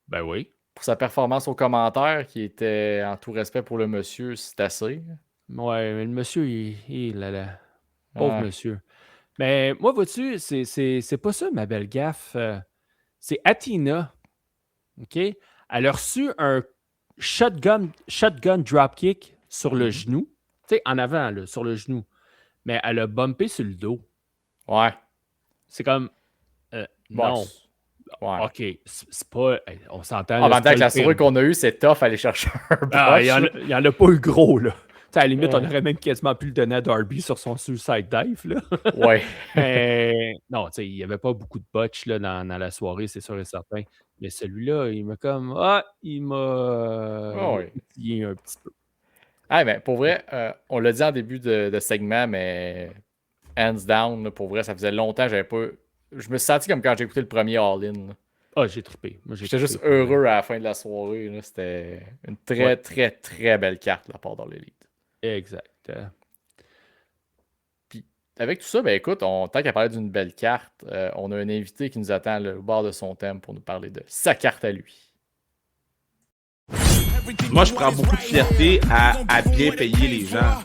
Ben oui. Pour sa performance au commentaire, qui était en tout respect pour le monsieur, c'est assez. Ouais, mais le monsieur, il là. Pauvre monsieur. Mais moi, vois-tu, c'est pas ça, ma belle gaffe. C'est Athena. OK? Elle a reçu un shotgun dropkick sur le genou. Tu sais, en avant, là, sur le genou. Mais elle a bumpé sur le dos. Ouais. C'est comme... non. Ouais. OK. C'est pas... On s'entend... En même temps que la soirée qu'on a eue, c'est tough aller chercher un botch. Il n'y en a pas eu gros, là. T'sais, à la limite, on aurait même quasiment pu le donner à Darby sur son suicide dive. Là. Ouais. Mais non, il n'y avait pas beaucoup de botch là, dans la soirée, c'est sûr et certain. Mais celui-là, il m'a comme. Il m'a titillé un petit peu. Ah, mais pour vrai, on l'a dit en début de segment, mais hands down, là, pour vrai, ça faisait longtemps que j'avais pas. Je me suis senti comme quand j'ai écouté le premier All-In. Ah, j'ai trippé. J'étais juste heureux à la fin de la soirée. Là. C'était une très, très, très belle carte de la part d'All-Elite. Exact. Puis, avec tout ça, ben écoute, tant qu'à parler d'une belle carte, on a un invité qui nous attend au bord de son thème pour nous parler de sa carte à lui. Moi, je prends beaucoup de fierté à bien payer les gens.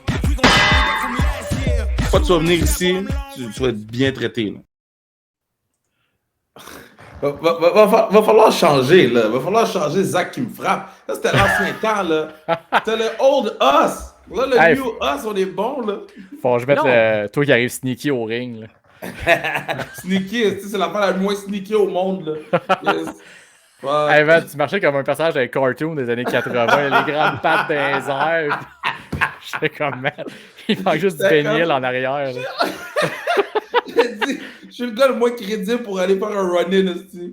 Quand tu vas venir ici, tu vas être bien traité. Là. Va falloir changer, là. Va falloir changer Zach qui me frappe. Là, c'était l'ancien temps, là. C'était le old us. Là, le new us, on est bon, là. Faut que je mette toi qui arrive sneaky au ring, là. Sneaky, c'est l'affaire la moins sneaky au monde, là. Yes. Ouais. Hey, man, tu marchais comme un personnage d'un cartoon des années 80, les grandes pattes dans les airs. J'étais comme, man, il manque juste du C'est bénil comme- en arrière. Là. J'ai dit, je suis le gars le moins crédible pour aller faire un run-in aussi.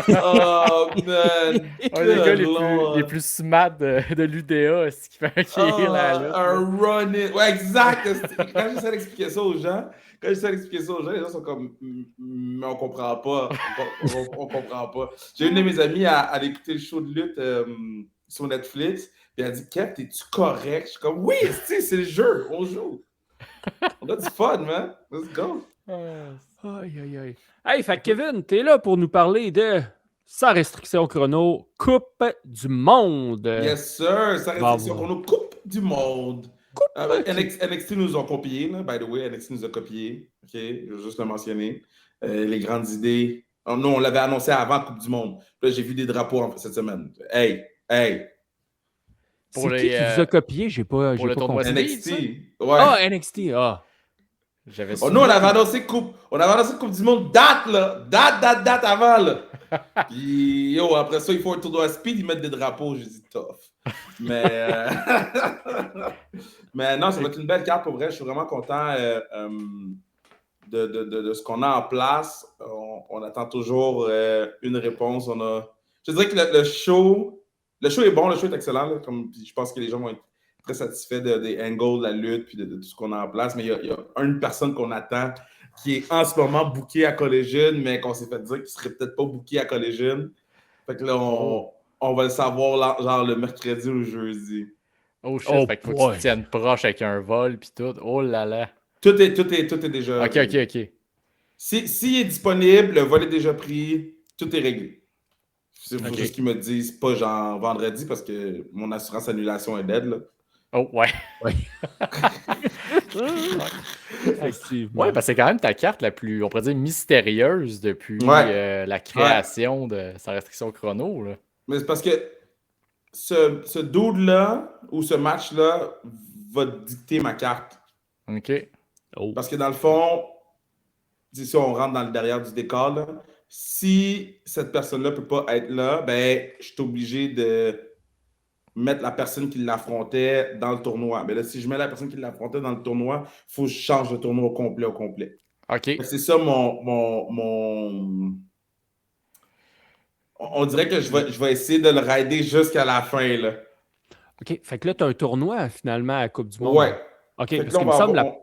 Oh, man. Un des gars Good Lord. les plus smart de l'UDA, c'est qui fait acquérir la lutte. Un là. run-in. Ouais, exact. Quand j'essaie d'expliquer ça aux gens, les gens sont comme, mais on comprend pas. On comprend pas. J'ai une de mes amies à aller écouter le show de lutte sur Netflix. Puis elle a dit, Kev, t'es-tu correct? Je suis comme, oui, c'est le jeu, on joue. On a du fun, man. Let's go. Aïe, aïe, aïe. Hey, fait que Kevin, t'es là pour nous parler de Sans restriction chrono, Coupe du Monde. Yes, sir. Ça Bravo. restriction qu'on a Coupe du Monde. NXT nous ont copié, là, by the way. NXT nous a copié. OK, je veux juste le mentionner. Les grandes idées. Nous, on l'avait annoncé avant Coupe du Monde. Là, j'ai vu des drapeaux cette semaine. Hey. Pour C'est les, qui vous a copié? J'ai pas le tournoi compris. Speed, ça? NXT. Ouais. Ah, NXT, ah. J'avais Nous, on avait annoncé Coupe du Monde date, là. Date avant, là. Puis, après ça, il faut un tournoi speed, ils mettent des drapeaux. J'ai dit tough. Mais, mais non, ça va être une belle carte pour vrai. Je suis vraiment content de ce qu'on a en place. On attend toujours une réponse. Je dirais que le show est bon, le show est excellent. Là, je pense que les gens vont être très satisfaits des angles, de la lutte, puis de tout ce qu'on a en place. Mais il y a une personne qu'on attend qui est en ce moment booké à Collision, mais qu'on s'est fait dire qu'il serait peut-être pas booké à Collision. Fait que là, on va le savoir genre le mercredi ou le jeudi. Oh shit, Oh fait qu'il faut boy. que tu te tiennes proche avec un vol pis tout. Oh là là. Tout est déjà... Ok. S'il est disponible, le vol est déjà pris, tout est réglé. C'est Ok. juste qu'ils me disent pas genre vendredi parce que mon assurance annulation est dead, là. Oh ouais. Effectivement. Ouais, parce que c'est quand même ta carte la plus, on pourrait dire, mystérieuse depuis Ouais. la création de sa restriction chrono. Là. Mais c'est parce que ce dude-là ou ce match-là va dicter ma carte. Ok. Oh. Parce que dans le fond, si on rentre dans le derrière du décor, là, si cette personne-là ne peut pas être là, ben, je suis obligé de mettre la personne qui l'affrontait dans le tournoi. Mais là, si je mets la personne qui l'affrontait dans le tournoi, il faut que je change le tournoi au complet. Ok. C'est ça mon... On dirait que je vais essayer de le rider jusqu'à la fin, là. OK, fait que là, tu as un tournoi, finalement, à la Coupe du Monde. Ouais. OK, Fait que parce là, qu'il me semble, la on-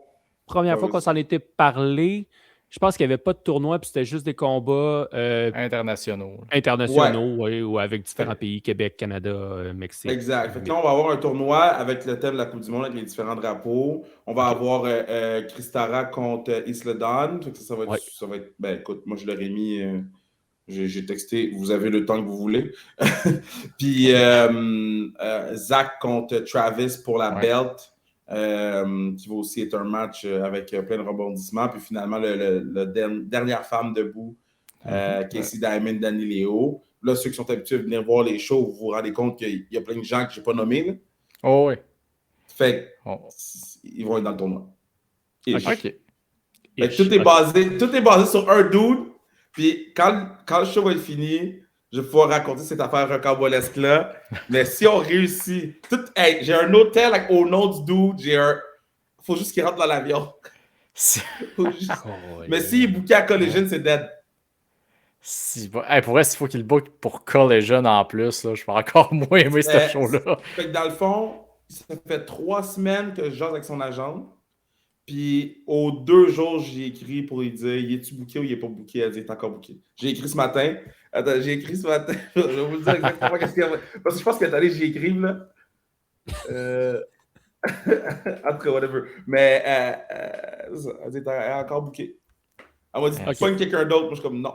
première Ouais, fois qu'on vas-y. s'en était parlé, je pense qu'il n'y avait pas de tournoi, puis c'était juste des combats Internationaux. internationaux, ouais, ou avec différents pays, Québec, Canada, Mexique. Exact. Fait que là, on va avoir un tournoi avec le thème de la Coupe du Monde, avec les différents drapeaux. On va avoir Christara contre Isla Dawn. Fait que ça va être... Ben, écoute, moi, je l'aurais mis... j'ai texté, vous avez le temps que vous voulez. Puis Zach contre Travis pour la belt, qui va aussi être un match avec plein de rebondissements. Puis finalement, le dernière femme debout, Casey Diamond, Danny Léo. Là, ceux qui sont habitués à venir voir les shows, vous vous rendez compte qu'il y a plein de gens que je n'ai pas nommés. Là. Oh oui. Fait ils vont être dans le tournoi. Ok. Fait que tout est basé sur un dude. Puis quand le show va être fini, je vais pouvoir raconter cette affaire rocambolesque-là. Mais si on réussit, j'ai un hôtel au nom du dude, faut juste qu'il rentre dans l'avion. Mais s'il est booké à Collision, c'est dead. Pour vrai, s'il faut qu'il book pour Collision en plus, là, je vais encore moins aimer ce show-là. Fait que dans le fond, ça fait 3 semaines que je jase avec son agent. Puis aux 2 jours, j'ai écrit pour lui dire, il est-tu booké ou il n'est pas booké? Elle dit, il est encore booké. J'ai écrit ce matin. Attends, je vais vous dire exactement qu'est-ce qu'il y a. Parce que je pense que j'y écrive, là. En tout cas, whatever. Mais elle dit, elle est encore booké. Elle m'a dit, pogne quelqu'un d'autre. Moi, je suis comme, non.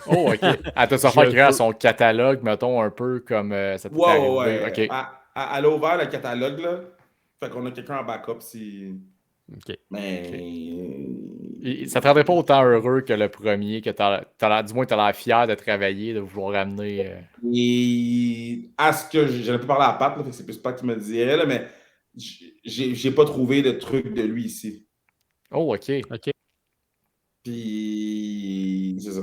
Oh, OK. Elle t'a sorti créer son catalogue, mettons, un peu comme ça t'est arrivé. Ouais. OK. Elle a ouvert le catalogue, là. Fait qu'on a quelqu'un en backup si... OK. Mais... Ça te rendrait pas autant heureux que le premier, que du moins t'as l'air fier de travailler, de vouloir ramener... Et à ce que j'en ai pas parlé à Pat, là, fait que c'est plus Pat qui me le dirait, là, mais j'ai pas trouvé de truc de lui ici. Oh, OK. Puis, c'est ça.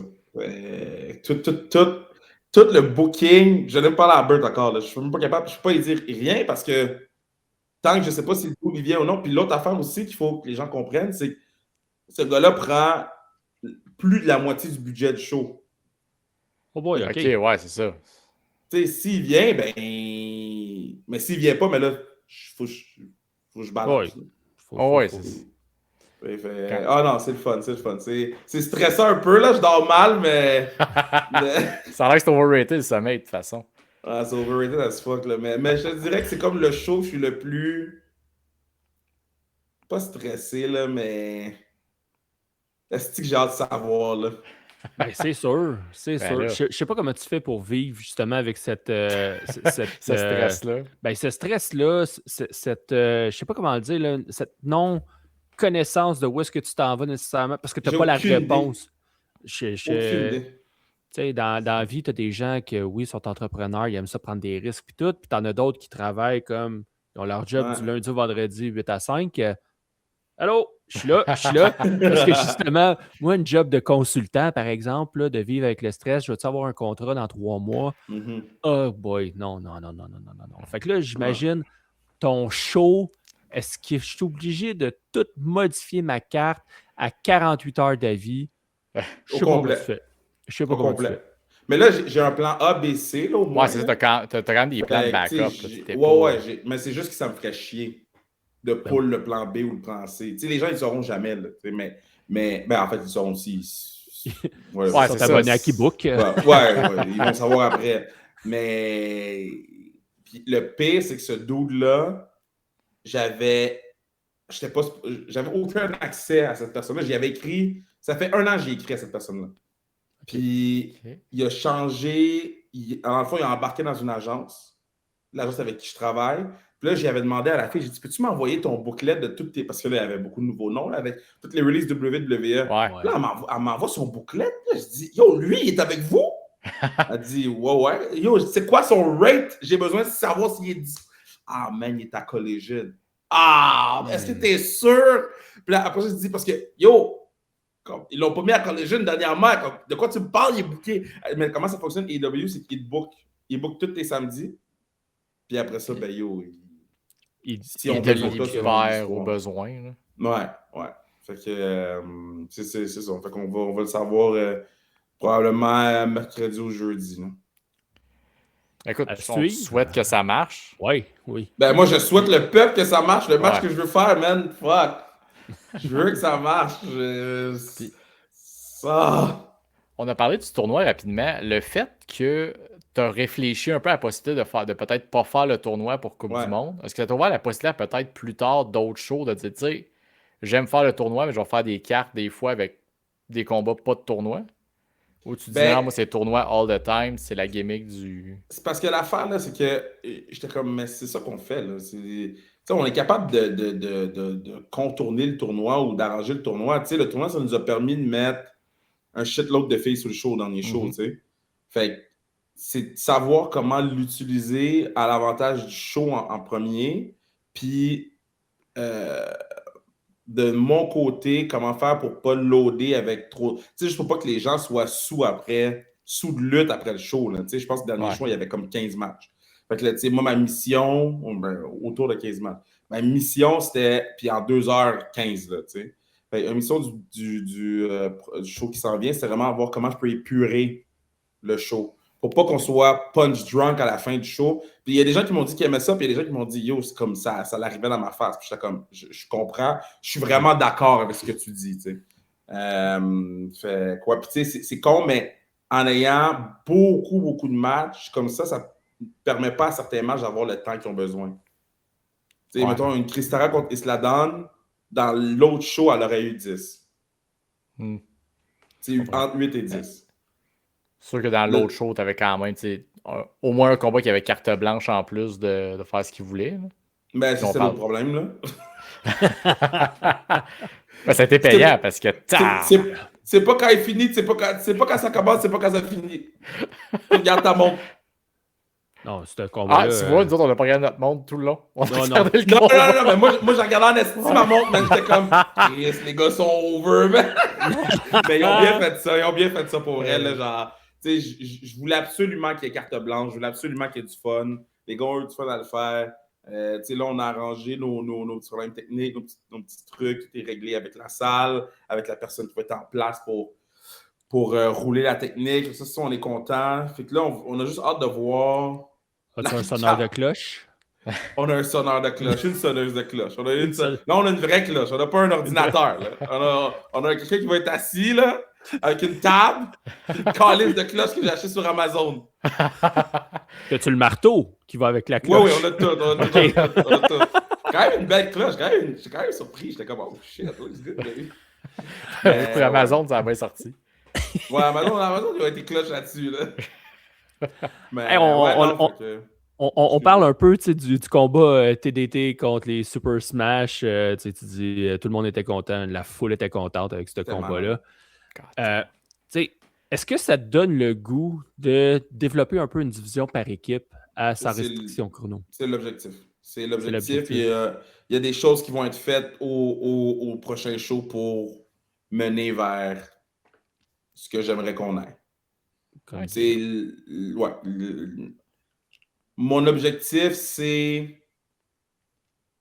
Tout le booking, je n'ai pas parlé à Bert encore, là. Je suis même pas capable, je peux pas lui dire rien parce que tant que je ne sais pas si le coup il vient ou non. Puis l'autre affaire aussi qu'il faut que les gens comprennent, c'est que ce gars-là prend plus de la moitié du budget du show. Oh boy, OK. OK, ouais, c'est ça. Tu sais, s'il vient, ben. Mais s'il vient pas, mais là, faut que je balance. Ouais. Ouais, c'est ça. Ah non, c'est le fun, c'est le fun. C'est stressant un peu, là, je dors mal, mais. Ça a l'air que c'est overrated le sommeil, de toute façon. Ah, c'est overrated as fuck, là. Mais je te dirais que c'est comme le show que je suis le plus. Pas stressé, là, mais. Est-ce que j'ai hâte de savoir, là? Ben, c'est sûr, c'est Ben sûr. là. Je sais pas comment tu fais pour vivre justement avec cette, Ce stress-là. ben, ce stress-là, cette, je sais pas comment le dire, là, cette non-connaissance de où est-ce que tu t'en vas nécessairement, parce que tu n'as J'ai pas la aucune idée. réponse. Aucune Tu idée. sais, dans la vie, tu as des gens qui, oui, sont entrepreneurs, ils aiment ça prendre des risques, puis tout, puis tu en as d'autres qui travaillent comme, ils ont leur job Ouais. du lundi au vendredi, 8 à 5. Allô, je suis là. Parce que justement, moi, une job de consultant, par exemple, là, de vivre avec le stress, je vais-tu avoir un contrat dans 3 mois? Mhm. Oh boy, non. Fait que là, j'imagine ton show, est-ce que je suis obligé de tout modifier ma carte à 48 heures d'avis? Je sais pas comment tu complet. fais. Je sais pas Au comment tu complet. fais. Mais là, j'ai un plan A, B, C, là, au moins. Ouais, c'est ça, t'as quand même des plans de Fait que, tu backup. sais, Là, t'es ouais, pas- mais c'est juste que ça me ferait chier de pull le plan B ou le plan C. Tu sais, les gens, ils ne sauront jamais, là, tu sais, mais en fait, ils sauront aussi. Ouais, Ils c'est sont ça. abonnés à Keybook. Ouais, ils vont savoir après. Mais puis le pire, c'est que ce dude-là, j'avais aucun accès à cette personne-là. J'y avais écrit, ça fait 1 an que j'ai écrit à cette personne-là. Puis Ok. il a changé, en fond, il a embarqué dans une agence, l'agence avec qui je travaille. Puis là, j'avais demandé à la fille, j'ai dit, peux-tu m'envoyer ton booklet de toutes tes. Parce que là, il y avait beaucoup de nouveaux noms, là, avec toutes les releases WWE. Ouais. Ouais. Là, elle m'envoie son booklet. Là, je dis, yo, lui, il est avec vous? Elle dit, ouais. Yo, c'est quoi son rate? J'ai besoin de savoir s'il est. Ah, man, il est à Collision. Ah, est-ce que t'es sûr? Puis là, après, je dis, parce que, yo, ils l'ont pas mis à Collision dernièrement. De quoi tu me parles? Il est booké. Mais comment ça fonctionne, AEW, c'est qu'il book tous les samedis. Puis après ça, ben, yo, si on Il te veut le contrat, c'est libère au besoin. Là. Ouais. Fait que c'est ça. Fait qu'on on va le savoir probablement mercredi ou jeudi. Là. Écoute, À on te suivre. souhaite que ça marche. Oui. Ben, moi, je souhaite le peuple que ça marche. Le match Ouais. que je veux faire, man. Fuck. Je veux que ça marche. Ça. On a parlé du tournoi rapidement. Le fait que tu as réfléchi un peu à la possibilité de peut-être pas faire le tournoi pour Coupe du Monde, est-ce que tu as ouvert la possibilité à peut-être plus tard d'autres shows de dire, tu sais, j'aime faire le tournoi, mais je vais faire des cartes des fois avec des combats pas de tournoi? Ou tu dis, non, moi, c'est tournoi all the time, c'est la gimmick du. C'est parce que l'affaire, là, c'est que j'étais comme, mais c'est ça qu'on fait, là. On est capable de contourner le tournoi ou d'arranger le tournoi. Tu sais, le tournoi, ça nous a permis de mettre un shitload de filles sur le show, dans les shows, tu sais. Fait que c'est de savoir comment l'utiliser à l'avantage du show en premier. Puis, de mon côté, comment faire pour pas loader avec trop. Tu sais, je ne veux pas que les gens soient sous de lutte après le show. Là. Tu sais, je pense que dans le dernier show, il y avait comme 15 matchs. Fait que là, tu sais, moi, ma mission, autour de 15 matchs. Ma mission, c'était, puis en 2h15, là, tu sais. Fait que la mission du show qui s'en vient, c'est vraiment voir comment je peux épurer le show. Pour pas qu'on soit punch drunk à la fin du show. Puis il y a des gens qui m'ont dit qu'ils aimaient ça, puis il y a des gens qui m'ont dit, yo, c'est comme ça l'arrivait dans ma face. Puis j'étais comme, je comprends, je suis vraiment d'accord avec ce que tu dis, tu sais. Fait quoi, puis tu sais, c'est con, mais en ayant beaucoup de matchs, comme ça ne permet pas à certains matchs d'avoir le temps qu'ils ont besoin. Tu sais, mettons, une Kristara contre Isla Dawn, dans l'autre show, elle aurait eu 10. Tu sais, entre 8 et 10. C'est sûr que dans l'autre show, tu avais quand même au moins un combat qui avait carte blanche en plus de faire ce qu'il voulait. Là. Ben, c'est le problème, là. Ben, ça a été payant parce que. C'est pas quand il finit, c'est pas quand ça commence, c'est pas quand ça finit. Regarde ta montre. Non, c'est un combat. Ah, tu vois, nous autres, on n'a pas regardé notre montre tout le long. On a regardé le non, combat. mais moi, j'ai regardé en esti ma montre, mais j'étais comme, yes, les gars sont over, man. Mais ils ont bien fait ça pour vrai, là, genre. Tu sais, je voulais absolument qu'il y ait carte blanche, je voulais absolument qu'il y ait du fun. Les gars ont eu du fun à le faire. Là, on a arrangé nos petits problèmes techniques, nos petits trucs, tout est réglé avec la salle, avec la personne qui va être en place pour rouler la technique. Ça, on est content. Fait que là, on a juste hâte de voir. As-tu un sonneur de cloche? On a un sonneur de cloche, une sonneuse de cloche. Là, on a une vraie cloche. On n'a pas un ordinateur. Là. On a quelqu'un qui va être assis là, avec une table, une calice de cloche que j'ai acheté sur Amazon. As-tu le marteau qui va avec la cloche? Oui, on a tout. On a tout. Quand même une belle cloche. J'étais quand même surpris. J'étais comme, oh shit, it's good, baby. Pour Amazon, ça a bien sorti. Ouais, Amazon, il y a été cloche là-dessus. Là. Mais, Hey, on parle un peu du combat TDT contre les Super Smash. Tu dis tout le monde était content, la foule était contente avec ce combat-là. Est-ce que ça te donne le goût de développer un peu une division par équipe sans restriction chrono? C'est l'objectif. C'est l'objectif. Il y a des choses qui vont être faites au prochain show pour mener vers ce que j'aimerais qu'on ait. Mon objectif, c'est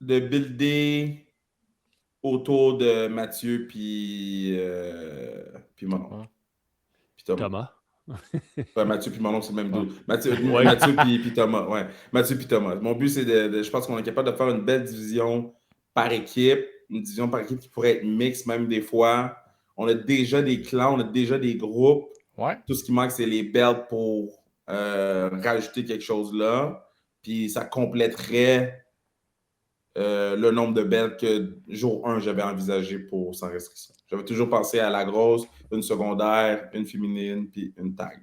de builder autour de Mathieu puis mon oncle. Puis Thomas. Mathieu puis mon oncle, c'est le même deux. Mathieu puis Thomas. Ouais. Mathieu puis Thomas. Mon but, c'est je pense qu'on est capable de faire une belle division par équipe. Une division par équipe qui pourrait être mixte même des fois. On a déjà des clans, on a déjà des groupes. Ouais. Tout ce qui manque, c'est les belts pour rajouter quelque chose là. Puis ça compléterait le nombre de belts que jour 1, j'avais envisagé pour sans restriction. J'avais toujours pensé à la grosse, une secondaire, une féminine, puis une tag.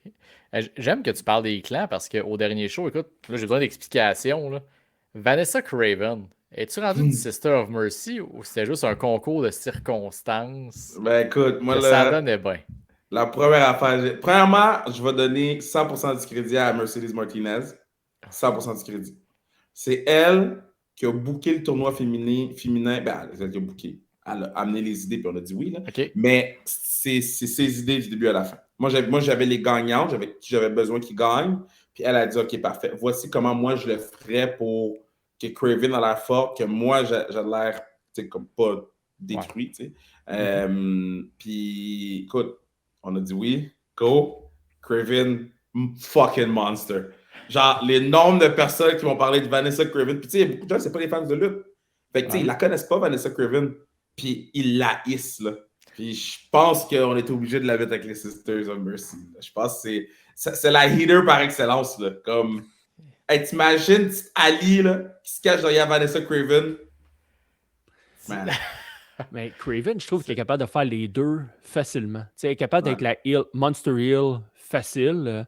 Okay. J'aime que tu parles des clans parce qu'au dernier show, écoute, là, j'ai besoin d'explications. Là. Vanessa Craven, es-tu rendu une Sister of Mercy ou c'était juste un concours de circonstances? Ben écoute, moi ça donnait bien. La première affaire, premièrement, je vais donner 100% du crédit à Mercedes Martinez. 100% du crédit. C'est elle qui a booké le tournoi féminin. Ben, elle a booké. Elle a amené les idées, puis on a dit oui. Là. Okay. Mais c'est ses idées du début à la fin. Moi, j'avais les gagnantes, j'avais besoin qu'ils gagnent. Puis elle a dit, OK, parfait. Voici comment moi, je le ferais pour que Craven a l'air fort, que moi, j'ai l'air, tu sais, comme pas détruit, tu sais. Puis, écoute, on a dit oui, go, Craven, fucking monster. Genre, les nombres de personnes qui vont parler de Vanessa Craven, puis tu sais, il y a beaucoup de gens, c'est pas des fans de lutte. Fait que, tu sais, ils la connaissent pas, Vanessa Craven, puis ils la hissent, là. Puis je pense qu'on est obligé de la mettre avec les Sisters of Mercy. Là. Je pense que c'est la heater par excellence, là. Comme, hey, t'imagines Ali, là, qui se cache derrière Vanessa Craven? Man. Mais Craven, je trouve qu'il est capable de faire les deux facilement. Tu sais, il est capable d'être la Monster Heel facile,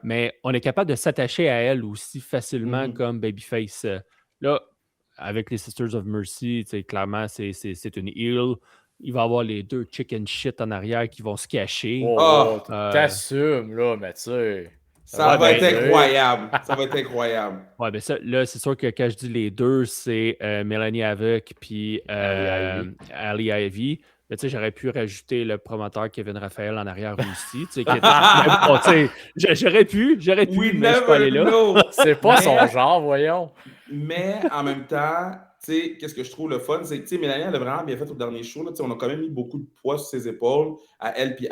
mais on est capable de s'attacher à elle aussi facilement comme Babyface. Là, avec les Sisters of Mercy, tu sais, clairement, c'est une heel. Il va y avoir les deux chicken shit en arrière qui vont se cacher. T'assumes, là, mais tu sais. Ça va être incroyable. Ça va être incroyable. Ouais, mais ça, là, c'est sûr que quand je dis les deux, c'est Melanie Havoc puis Ali Ivy. Mais tu sais, j'aurais pu rajouter le promoteur Kevin Raphael en arrière aussi. Tu sais, j'aurais pu, mais je suis pas allé là. C'est pas son genre, voyons. Mais en même temps, tu sais, qu'est-ce que je trouve le fun, c'est que, tu sais, Mélanie, elle a vraiment bien fait au dernier show. Là, on a quand même mis beaucoup de poids sur ses épaules, à elle puis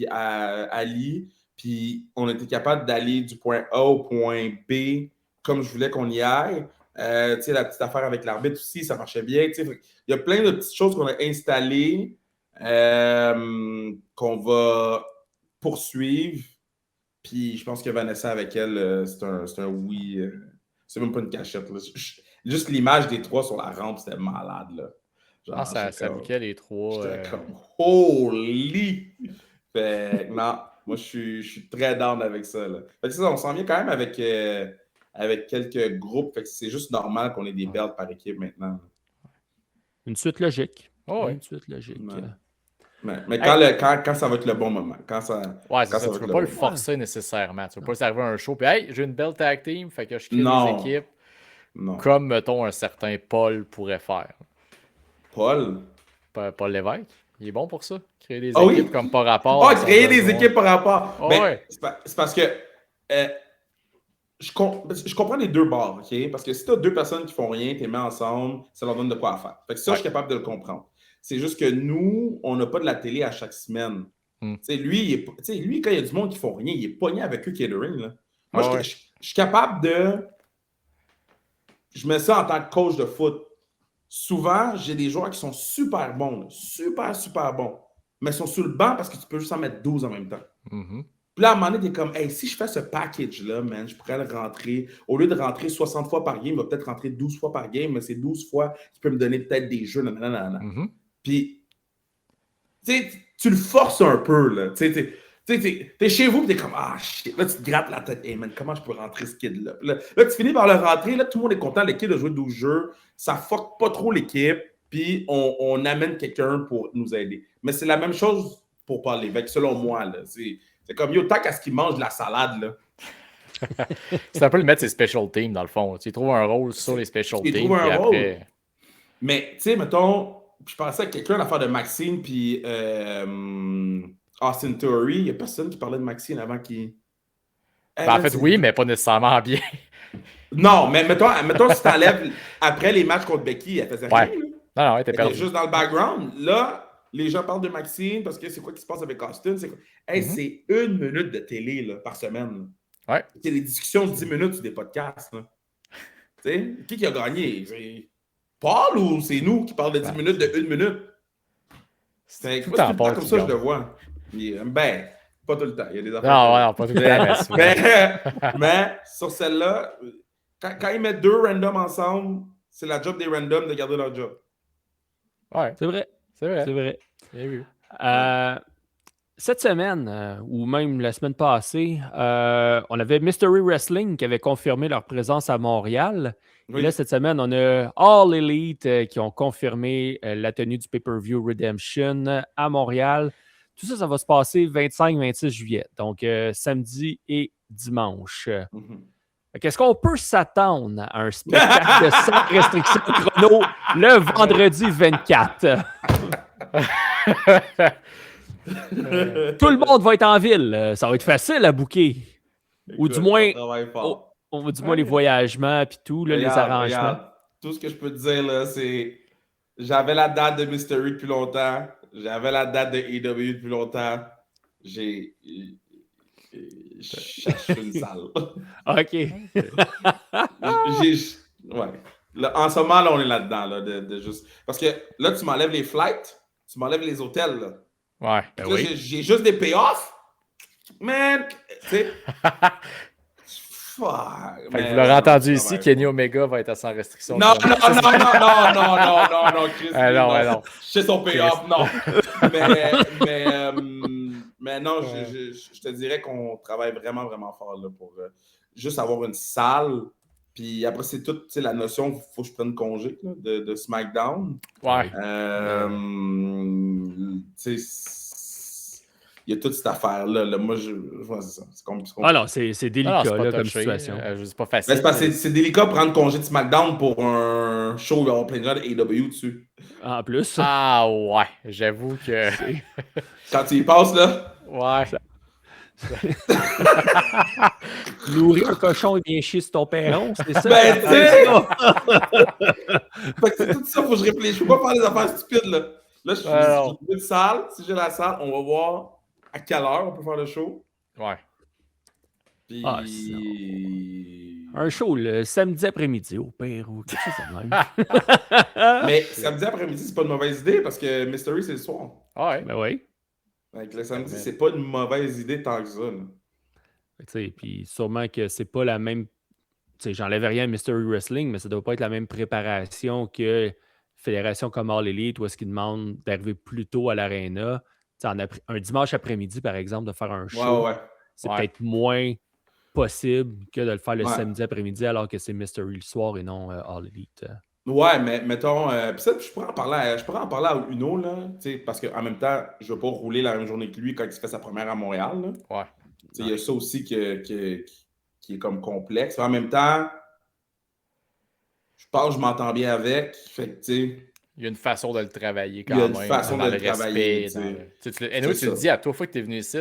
à Ali. Puis on était capable d'aller du point A au point B comme je voulais qu'on y aille. Tu sais, la petite affaire avec l'arbitre aussi, ça marchait bien. Tu sais, il y a plein de petites choses qu'on a installées qu'on va poursuivre. Puis je pense que Vanessa, avec elle, c'est un oui. C'est même pas une cachette. Là. Juste l'image des trois sur la rampe, c'était malade. Là. Genre, ça bouquait les trois. J'étais comme holy! Fait non, moi je suis très down avec ça. Là. Fait que ça, on s'en vient quand même avec quelques groupes. Fait que c'est juste normal qu'on ait des belts par équipe maintenant. Une suite logique. Une suite logique. Mais quand ça va être le bon moment. Quand ça tu ne peux pas le forcer nécessairement. Tu ne peux pas s'arriver à un show. Puis, hey, j'ai une belle tag team, fait que je crée des équipes. Non. Comme, mettons, un certain Paul pourrait faire. Paul Lévesque, il est bon pour ça. Créer des équipes comme par rapport. Créer des équipes par rapport. C'est parce que je comprends les deux bords, OK? Parce que si tu as deux personnes qui font rien, tu les mets ensemble, ça leur donne de quoi à faire. Fait que ça, je suis capable de le comprendre. C'est juste que nous, on n'a pas de la télé à chaque semaine. Lui, quand il y a du monde qui font rien, il est pogné avec eux catering. Là. Moi, je suis capable de... Je mets ça en tant que coach de foot. Souvent, j'ai des joueurs qui sont super bons. Là. Super, super bons. Mais ils sont sur le banc parce que tu peux juste en mettre 12 en même temps. Puis là, à un moment donné, t'es comme, hey, si je fais ce package-là, man, je pourrais le rentrer. Au lieu de rentrer 60 fois par game, il va peut-être rentrer 12 fois par game, mais c'est 12 fois qui peut me donner peut-être des jeux. Puis, tu le forces un peu, là. T'es chez vous, puis t'es comme, ah, shit. Là, tu te grattes la tête. Hey, man, comment je peux rentrer ce kid-là? Là, tu finis par le rentrer. Là, tout le monde est content. L'équipe a joué 12 jeux. Ça fuck pas trop l'équipe. Puis, on amène quelqu'un pour nous aider. Mais c'est la même chose pour Paul Lévesque, selon moi, là. C'est comme, tant qu'à ce qu'il mange de la salade, là. C'est un peu le mettre ses special teams, dans le fond. Tu trouves un rôle sur les special teams. Trouve un rôle. Après... Mais, tu sais, mettons, je pensais à quelqu'un, l'affaire de Maxine, puis Austin Theory. Il n'y a personne qui parlait de Maxine avant qu'il... en fait, oui, mais pas nécessairement bien. Non, mais mettons si tu enlèves après les matchs contre Becky, elle faisait rien. Là. Non, elle était perdue. Juste dans le background. Là, les gens parlent de Maxine parce que c'est quoi qui se passe avec Austin? C'est c'est 1 minute de télé là, par semaine. Là. Ouais. C'est des discussions de 10 minutes sur des podcasts. Tu sais, qui a gagné? C'est Paul ou c'est nous qui parlons de 10 minutes de 1 minute? C'est tout le temps comme ça, je le vois. Ben, pas tout le temps. Il y a des affaires. Non, pas tout le temps. Mais sur celle-là, quand ils mettent 2 randoms ensemble, c'est la job des randoms de garder leur job. Ouais. C'est vrai. Bien vu. Cette semaine, ou même la semaine passée, on avait Mystery Wrestling qui avait confirmé leur présence à Montréal. Oui. Et là, cette semaine, on a All Elite qui ont confirmé la tenue du pay-per-view Redemption à Montréal. Tout ça, ça va se passer 25-26 juillet, donc samedi et dimanche. Est-ce qu'on peut s'attendre à un spectacle de sans restriction chrono le vendredi 24? Tout le monde va être en ville. Ça va être facile à booker. Ou du moins, les voyagements puis tout, là, les arrangements. Regarde. Tout ce que je peux te dire, là, c'est j'avais la date de Mystery depuis longtemps. J'avais la date de AEW depuis longtemps. Je cherche une salle. OK. Ouais. Là, en ce moment, là, on est là-dedans. Là, de juste... Parce que là, tu m'enlèves les flights, tu m'enlèves les hôtels. Là. Ouais. Ben là, j'ai juste des payoffs. Man, tu sais. Vous l'aurez entendu ici, Kenny Omega va être à sans restriction. Non, Chris. Non. Chez son payoff, non. Mais non, je te dirais qu'on travaille vraiment, vraiment fort là, pour juste avoir une salle. Puis après, c'est toute la notion qu'il faut que je prenne congé là, de SmackDown. Ouais. Tu sais, il y a toute cette affaire-là. Là. Moi, je vois ça. C'est compliqué. Ah non, c'est délicat là, comme situation. C'est pas facile. C'est délicat de prendre congé de SmackDown pour un show où il va y avoir plein de gens de AEW dessus. En plus. Ah ouais, j'avoue que... Quand tu y passes, là... Ouais. Nourrir un cochon et bien chier sur ton perron, c'est ça? Ben, tu sais! Fait que c'est tout ça, faut que je réfléchisse. Je peux pas faire des affaires stupides, là. Là, je suis une salle. Si j'ai la salle, on va voir à quelle heure on peut faire le show. Ouais. Puis... un show le samedi après-midi au pire ou quelque chose de même. Mais samedi après-midi, c'est pas une mauvaise idée parce que Mystery, c'est le soir. Ouais. Ben oui. Donc, le samedi, c'est pas une mauvaise idée tant que ça. Puis sûrement que c'est pas la même. J'enlève rien à Mystery Wrestling, mais ça doit pas être la même préparation que fédération comme All Elite où est-ce qu'ils demandent d'arriver plus tôt à l'aréna. Un dimanche après-midi, par exemple, de faire un show. C'est peut-être moins possible que de le faire le samedi après-midi alors que c'est Mystery le soir et non All Elite. Ouais, mais mettons, je pourrais en parler à Uno, là, parce qu'en même temps, je veux pas rouler la même journée que lui quand il fait sa première à Montréal. Là. Ouais. Il y a ça aussi qui est comme complexe. En même temps, je pense que je m'entends bien avec. Fait que, il y a une façon de le travailler quand même. Il y a une façon de le travailler. Tu le dis à toi fois que tu es venu ici,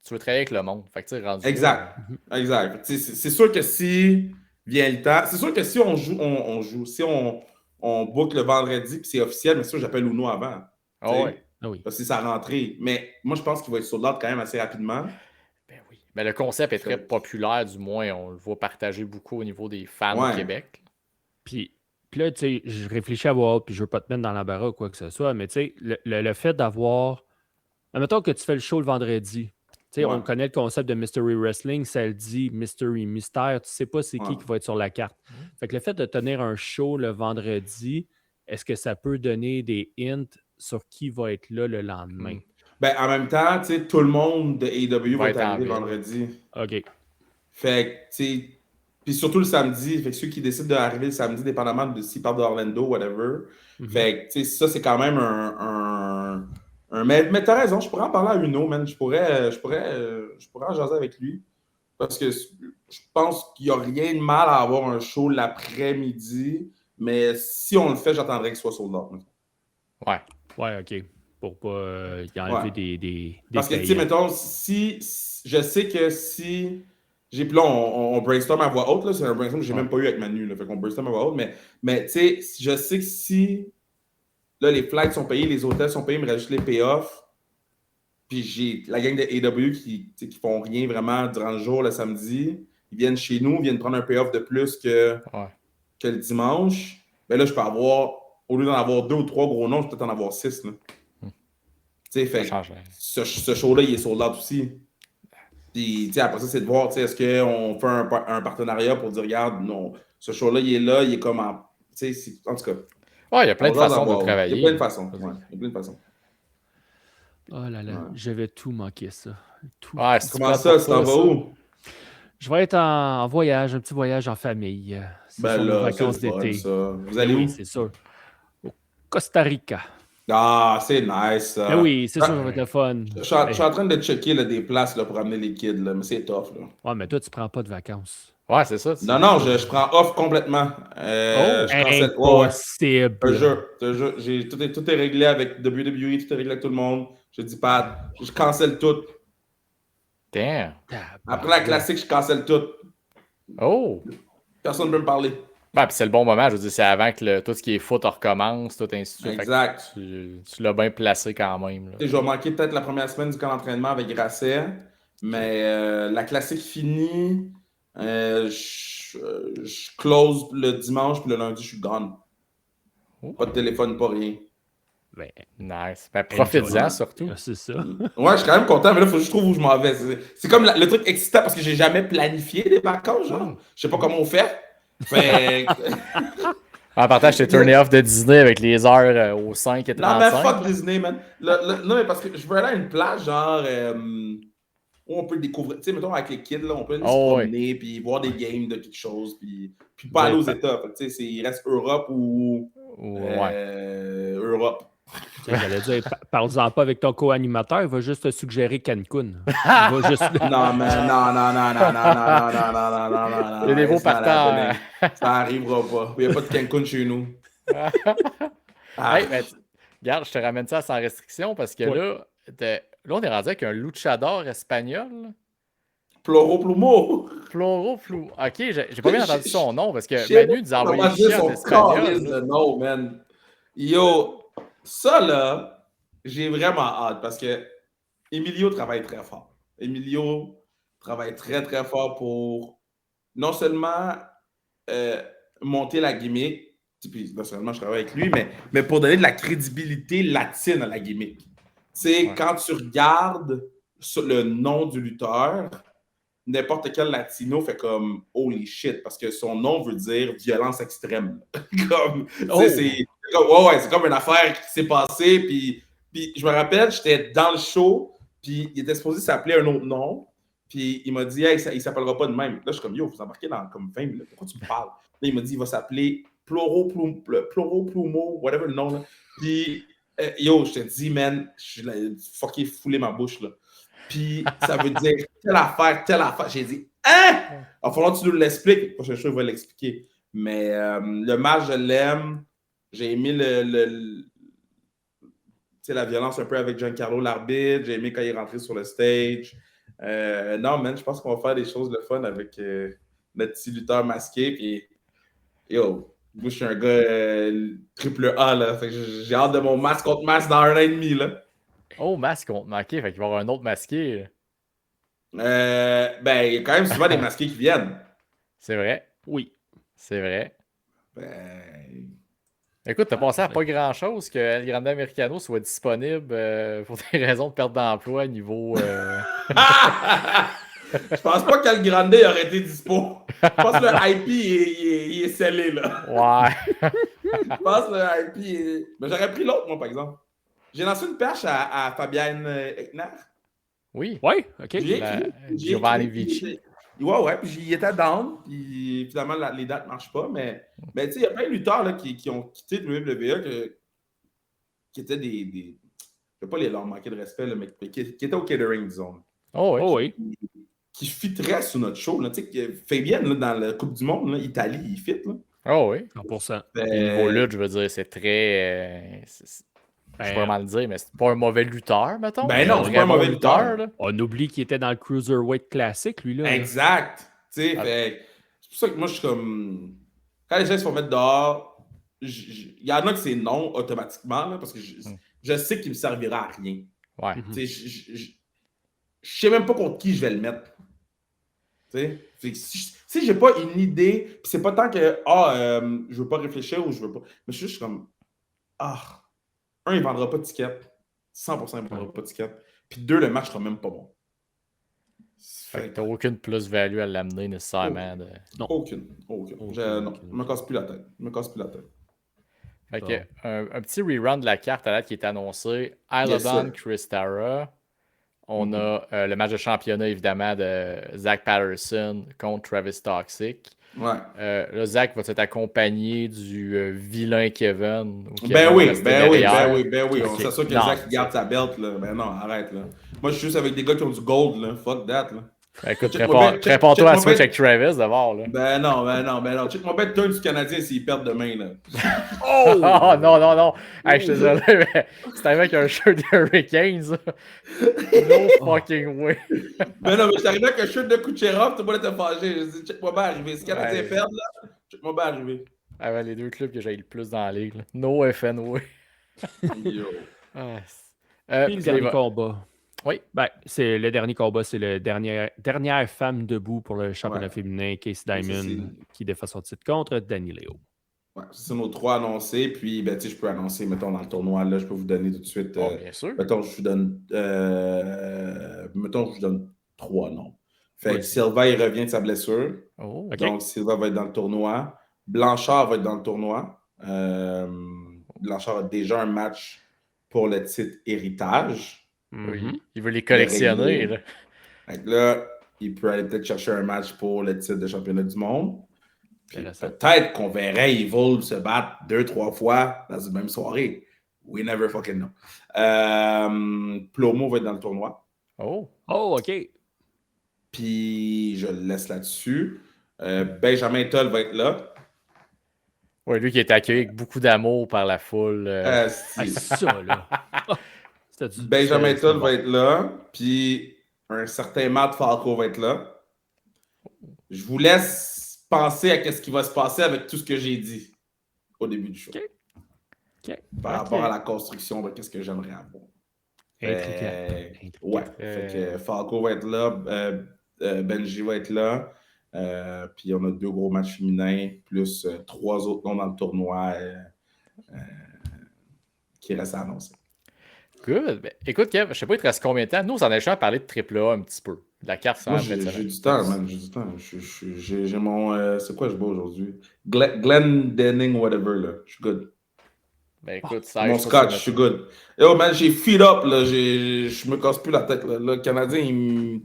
tu veux travailler avec le monde. Fait que, tu sais, rendu là, Exact. Exact. C'est sûr que si vient le temps, c'est sûr que si on joue, on joue. Si on book le vendredi, puis c'est officiel, mais sûr, j'appelle Uno avant. Ah ouais. Ah oui. Parce que c'est sa rentrée. Mais moi, je pense qu'il va être sold out quand même assez rapidement. Ben oui. Mais le concept est très Fait- populaire, du moins, on le voit partager beaucoup au niveau des fans au Ouais. Québec. Puis là, tu sais, je réfléchis à voix haute, puis je veux pas te mettre dans l'embarras ou quoi que ce soit, mais tu sais, le fait d'avoir. Admettons que tu fais le show le vendredi. Tu sais, Ouais. on connaît le concept de Mystery Wrestling, ça le dit Mystery, mystère, tu sais pas c'est Ouais. qui va être sur la carte. Fait que le fait de tenir un show le vendredi, est-ce que ça peut donner des hints sur qui va être là le lendemain? Ben, en même temps, tu sais, tout le monde de AEW va être être en arrivé ville. vendredi. OK. Fait que, tu sais, puis surtout le samedi. Fait que ceux qui décident d'arriver le samedi, dépendamment de s'ils partent d'Orlando, whatever. Fait que, tu sais, ça, c'est quand même mais t'as raison, je pourrais en parler à Uno, man. Je pourrais en jaser avec lui. Parce que je pense qu'il n'y a rien de mal à avoir un show l'après-midi. Mais si on le fait, j'attendrais qu'il soit sold out. Ouais. Ouais, OK. Pour pas y enlever Ouais. des Parce que, tu sais, payants. mettons, si je sais que si. Puis là, on brainstorm à voix haute, là, c'est un brainstorm que j'ai même pas eu avec Manu, là, fait qu'on brainstorm à voix haute, mais tu sais, je sais que si là, les flights sont payés, les hôtels sont payés, il me reste juste les payoffs, puis j'ai la gang de AEW qui font rien vraiment durant le jour, le samedi, ils viennent chez nous, ils viennent prendre un payoff de plus que le dimanche, ben là, je peux avoir, au lieu d'en avoir 2 ou 3 gros noms, je peux peut-être en avoir 6, là. Tu sais, fait ce show-là, il est sold out aussi. Puis, tu sais, après ça, c'est de voir, tu sais, est-ce qu'on fait un partenariat pour dire, regarde, non, ce show-là, il est comme en. Tu sais, en tout cas. Ouais, il y a plein de façons de Il travailler. y a plein de façons. Ouais, il y a plein de façons. Oh là là, je vais tout manquer ça. Tout. Ouais, Comment ça, tu t'en vas où? Je vais être en voyage, un petit voyage en famille. Ce Ben sont nos là, vacances c'est le fun, d'été. ça. Vous allez Oui, où? c'est sûr. Au Costa Rica. Ah, c'est nice, ça. Ben oui, c'est sûr, ça va être le fun. Je suis en train de checker là, des places là, pour amener les kids, là, mais c'est tough. Là. Ouais, mais toi, tu prends pas de vacances. Ouais, c'est ça. Non, je prends off complètement. Je cancelle. Impossible. Te jure. Tout est réglé avec WWE, tout est réglé avec tout le monde. Je dis pas, je cancelle tout. Damn. Après la classique, je cancelle tout. Oh! Personne ne peut me parler. Ben, puis c'est le bon moment, je veux dire, c'est avant que tout ce qui est foot recommence, tout ainsi de suite. Exact. Tu l'as bien placé quand même. Là. Je vais manquer peut-être la première semaine du camp d'entraînement avec Grasset, mais la classique finie, je close le dimanche, puis le lundi, je suis gone. Pas de téléphone, pas rien. Ben, nice. Ben, profite-en surtout. C'est ça. Ouais, je suis quand même content, mais là, il faut juste trouver où je m'en vais. C'est comme le truc excitant parce que j'ai jamais planifié des vacances, genre. Je sais pas comment on fait. Fait... En partage, je t'ai turné off de Disney avec les heures au 5 et 35. Non, mais fuck Disney, man. Non, mais parce que je veux aller à une plage, genre, où on peut découvrir. Tu sais, mettons, avec les kids, là, on peut aller se promener, puis voir des games de quelque chose, puis pas aller aux États. Tu sais, il reste Europe ou Europe. J'allais dire, parle-en pas avec ton co-animateur, il va juste te suggérer Cancun. Il va juste... Non, mais non. Il y a des beaux partages. Ça arrivera pas. Il n'y a pas de Cancun chez nous. Hey, ben, regarde, je te ramène ça sans restriction parce que là, on est rendu avec un luchador espagnol. Ploro Plumo. Ok, j'ai pas bien entendu son nom parce que Manu nous a envoyé chier en espagnol. Non, man. Yo, ça là, j'ai vraiment hâte parce que Emilio travaille très fort. Emilio travaille très très fort pour non seulement monter la gimmick, puis non seulement je travaille avec lui, mais pour donner de la crédibilité latine à la gimmick. Tu sais, quand tu regardes sur le nom du lutteur, n'importe quel latino fait comme holy shit, parce que son nom veut dire violence extrême. C'est comme une affaire qui s'est passée, puis je me rappelle, j'étais dans le show, puis il était supposé s'appeler un autre nom, puis il m'a dit, hey, il s'appellera pas de même. Là, je suis comme, yo, vous embarquez dans comme 20 minutes, pourquoi tu me parles? Là, il m'a dit, il va s'appeler Ploro Plumo, whatever le nom, là. Puis, yo, je te dis, man, je suis fucké foulé ma bouche, là. Puis, ça veut dire telle affaire. J'ai dit, hein? Il va falloir que tu nous l'expliques. Le prochain show, il va l'expliquer. Mais le match, je l'aime. J'ai aimé la violence un peu avec Giancarlo, l'arbitre. J'ai aimé quand il est rentré sur le stage. Non, man, je pense qu'on va faire des choses de fun avec notre petit lutteur masqué. Puis, yo, moi, je suis un gars triple A, là. Fait que j'ai hâte de mon masque contre masque dans 1 an et demi, là. Oh, masque contre masqué, fait qu'il va y avoir un autre masqué. Ben, il y a quand même souvent des masqués qui viennent. C'est vrai. Oui. C'est vrai. Ben... Écoute, t'as pensé à pas grand-chose que El Grande Americano soit disponible pour des raisons de perte d'emploi niveau... Je pense pas qu'El Grande aurait été dispo. Je pense que le IP il est scellé, là. Ouais. Je pense que le IP est... Mais j'aurais pris l'autre, moi, par exemple. J'ai lancé une perche à Fabienne Eckner. Oui. Oui, OK. Giovanni Vici. Ouais, puis j'y étais down, puis finalement, les dates ne marchent pas, mais tu sais, il y a plein de lutteurs là, qui ont quitté le WWE qui étaient des... Je ne vais pas leur manquer de respect, là, mais qui étaient au catering, disons. Oh oui. Oh oui. Qui fitteraient sur notre show. Tu sais, Fabienne, là, dans la Coupe du Monde, là, Italie, il fit. Là. Oh oui. 100%. Niveau lutte, je veux dire, c'est très... je sais pas comment le dire, mais c'est pas un mauvais lutteur, mettons. Ben non, c'est pas un mauvais lutteur. Là. On oublie qu'il était dans le Cruiserweight Classic, lui, là. Exact. Tu sais, c'est pour ça que moi, je suis comme... Quand les gens se font mettre dehors, il y en a que c'est non, automatiquement, là, parce que je sais qu'il me servira à rien. Ouais. Tu sais, je sais même pas contre qui je vais le mettre. Tu sais, si j'ai pas une idée, puis c'est pas tant que, je veux pas réfléchir ou je veux pas... Mais je suis juste comme, il vendra pas de ticket. 100% il vendra pas de ticket. Puis 2, le match sera même pas bon. Fait que t'as aucune plus-value à l'amener nécessairement. Non. Aucune. Non, je me casse plus la tête. Fait que un petit rerun de la carte à date qui est annoncé. Ilodon, Chris Tara. On a le match de championnat, évidemment, de Zach Patterson contre Travis Toxic. Ouais. Là, Zach va être accompagné du vilain Kevin. Ben oui. On s'assure que Zach garde sa belt, là. Ben non, arrête, là. Moi, je suis juste avec des gars qui ont du gold, là. Fuck that, là. Écoute, réponds-toi à Switch avec Travis d'abord, là. Ben non. Check mon bet turn du Canadien s'ils perdent demain, là. Oh non. Hey, je suis désolé, mais c'est avec un shirt de Hurricanes. No fucking way. Ben non, mais je suis arrivé avec un shirt de Kucherov, tout le monde était fâché. Je dis, check-moi bien arriver. Si le Canadien perd, là, check-moi bien arriver. Ah ouais, les deux clubs que j'ai le plus dans la ligue, là. No FNW. Yo. Puis le dernier combat. Oui. Ben, c'est le dernier combat, c'est la dernière femme debout pour le championnat féminin, Casey Diamond, qui défend son titre contre Danny Leo. Ouais, c'est nos 3 annoncés. Puis, ben, tu sais, je peux annoncer, mettons, dans le tournoi, là, je peux vous donner tout de suite. Bien sûr. Mettons, je vous donne 3 noms. Fait que Silva, il revient de sa blessure. Oh, okay. Donc, Silva va être dans le tournoi. Blanchard va être dans le tournoi. Blanchard a déjà un match pour le titre héritage. Oui, il veut les collectionner. Là. Donc là, il peut aller peut-être chercher un match pour le titre de championnat du monde. Puis peut-être qu'on verrait Evil se battre 2-3 fois dans une même soirée. We never fucking know. Plomo va être dans le tournoi. Oh, OK. Puis je le laisse là-dessus. Benjamin Toll va être là. Oui, lui qui est accueilli avec beaucoup d'amour par la foule. C'est ça, là. Benjamin Toll va être là. Puis un certain Matt Falco va être là. Je vous laisse penser à ce qui va se passer avec tout ce que j'ai dit au début du show. Par rapport à la construction de qu'est-ce que j'aimerais avoir. Ouais. Fait que Falco va être là. Benji va être là. Puis on a 2 gros matchs féminins, plus 3 autres noms dans le tournoi qui restent à annoncer. Good. Ben, écoute, Kev, je sais pas, il te reste combien de temps? Nous, on en a déjà parlé de AAA un petit peu. La carte, moi, j'ai du temps, man. J'ai du temps. J'ai mon... c'est quoi je bois aujourd'hui? Glenn Denning, whatever, là. Je suis good. Ben écoute, ça mon scotch, je suis good. Yo, man, j'ai feed up, là. Je me casse plus la tête, là. Le Canadien, ils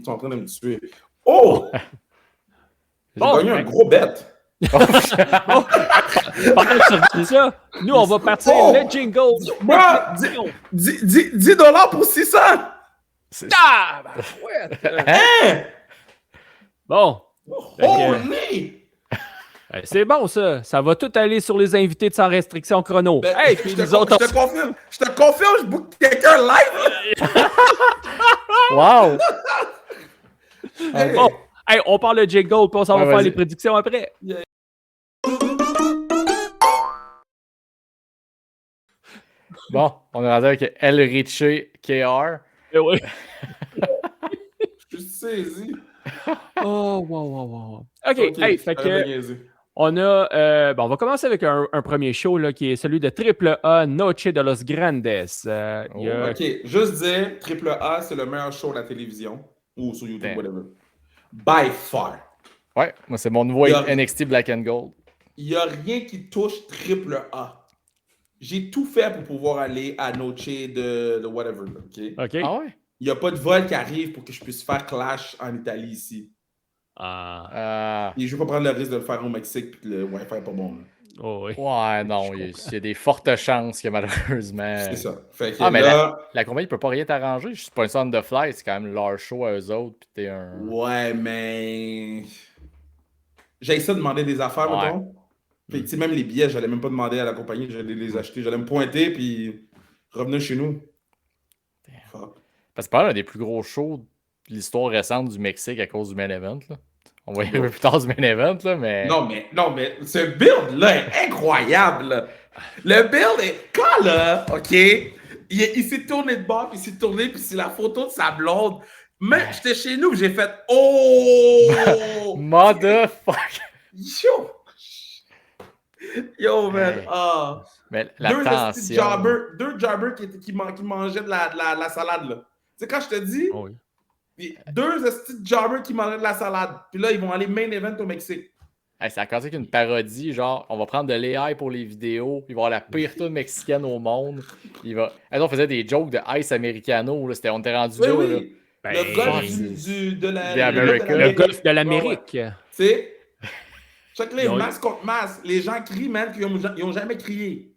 sont en train de me tuer. Oh! J'ai gagné un gros bet. Pendant que tu ça, nous, on va partir le jingle. Bro, 10 $ pour 600. Hein? Bon. C'est bon, ça. Ça va tout aller sur les invités de Sans Restriction Chrono. Hey, puis nous autres... Je te confirme, je book quelqu'un live. Wow! Bon, hey, on parle de Jake Gold, puis on s'en va faire vas-y. les prédictions après. Bon, on est rendu avec El Richie KR. Oui. Je suis saisi. Oh, wow. OK, Ok, hey, fait arrête de que niaiser. on a... bon, on va commencer avec un premier show là, qui est celui de AAA Noche de los Grandes. Il y a... Ok, juste dire, AAA, c'est le meilleur show de la télévision. Ou sur YouTube, Damn. whatever. By far. Ouais, moi, c'est mon nouveau Il y a- NXT Black and Gold. Il n'y a rien qui touche AAA. J'ai tout fait pour pouvoir aller à Noche de whatever. Là, ok? OK. Ah ouais? Il n'y a pas de vol qui arrive pour que je puisse faire Clash en Italie ici. Ah. Et je ne veux pas prendre le risque de le faire au Mexique et que le Wi-Fi n'est pas bon. Là. Oh, oui. Ouais, non, il y a des fortes chances que malheureusement. C'est ça. Fait que Ah, mais là, la compagnie peut pas rien t'arranger. Je suis pas un son de fly, c'est quand même leur show à eux autres. Puis t'es un. ouais, mais. J'ai essayé de demander des affaires, Ouais. mettons. Fait que, tu sais, même les billets, j'allais même pas demander à la compagnie, j'allais les acheter. J'allais me pointer, puis revenir chez nous. Fuck. Parce que c'est pas un des plus gros shows de l'histoire récente du Mexique à cause du main event. Là. On va y arriver plus tard du main event, là, mais. Non, mais ce build-là est incroyable. Là. Le build est. Quand là, OK, il s'est tourné de bord, puis il s'est tourné, puis c'est la photo de sa blonde. Mais j'étais chez nous, j'ai fait Oh! Motherfucker! Yo, man. Hey. Ah. Mais la tension. Deux jobbers qui mangeaient de la salade, là. Tu sais, quand je te dis, Oh, oui. deux petits jobbers qui mangeaient de la salade, puis là, ils vont aller main event au Mexique. Hey, ça a commencé avec une parodie, genre, on va prendre de l'AI pour les vidéos, il va avoir la pire tune mexicaine au monde. On faisait des jokes de Ice Americano, là, on était rendu Oui, là. oui. Là. Le golf de l'Amérique. Le golf de l'Amérique. Ouais. Tu sais, chaque là, Ils ont- masse contre masse. Les gens crient, man, qu'ils n'ont jamais crié.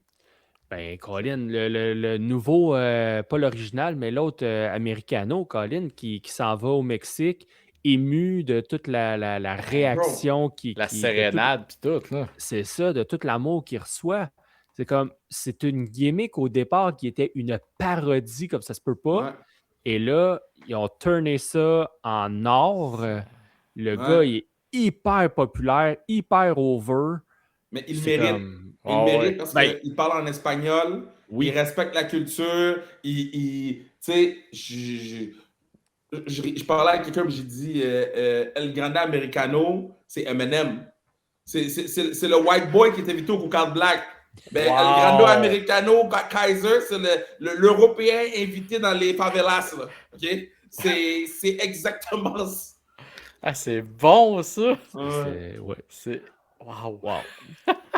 Ben, Colin, le nouveau, pas l'original, mais l'autre Americano, Colin, qui s'en va au Mexique, ému de toute la réaction La qui- sérénade, pis tout, là. C'est ça, de tout l'amour qu'il reçoit. C'est comme, c'est une gimmick au départ qui était une parodie, comme ça se peut pas. Ouais. Et là, ils ont tourné ça en or. Le gars, il est hyper populaire, hyper over. Mais il C'est mérite. comme- Il mérite parce Ben, qu'il parle en espagnol, oui. il respecte la culture, tu sais, je parlais avec quelqu'un et j'ai dit El Grande Americano, c'est Eminem. C'est le white boy qui est invité au Cookout Black. Ben, Wow. El Grande Americano, Kaiser, c'est l'Européen invité dans les favelas. Là, OK? C'est exactement ça. Ah, c'est bon, ça! C'est... Wow!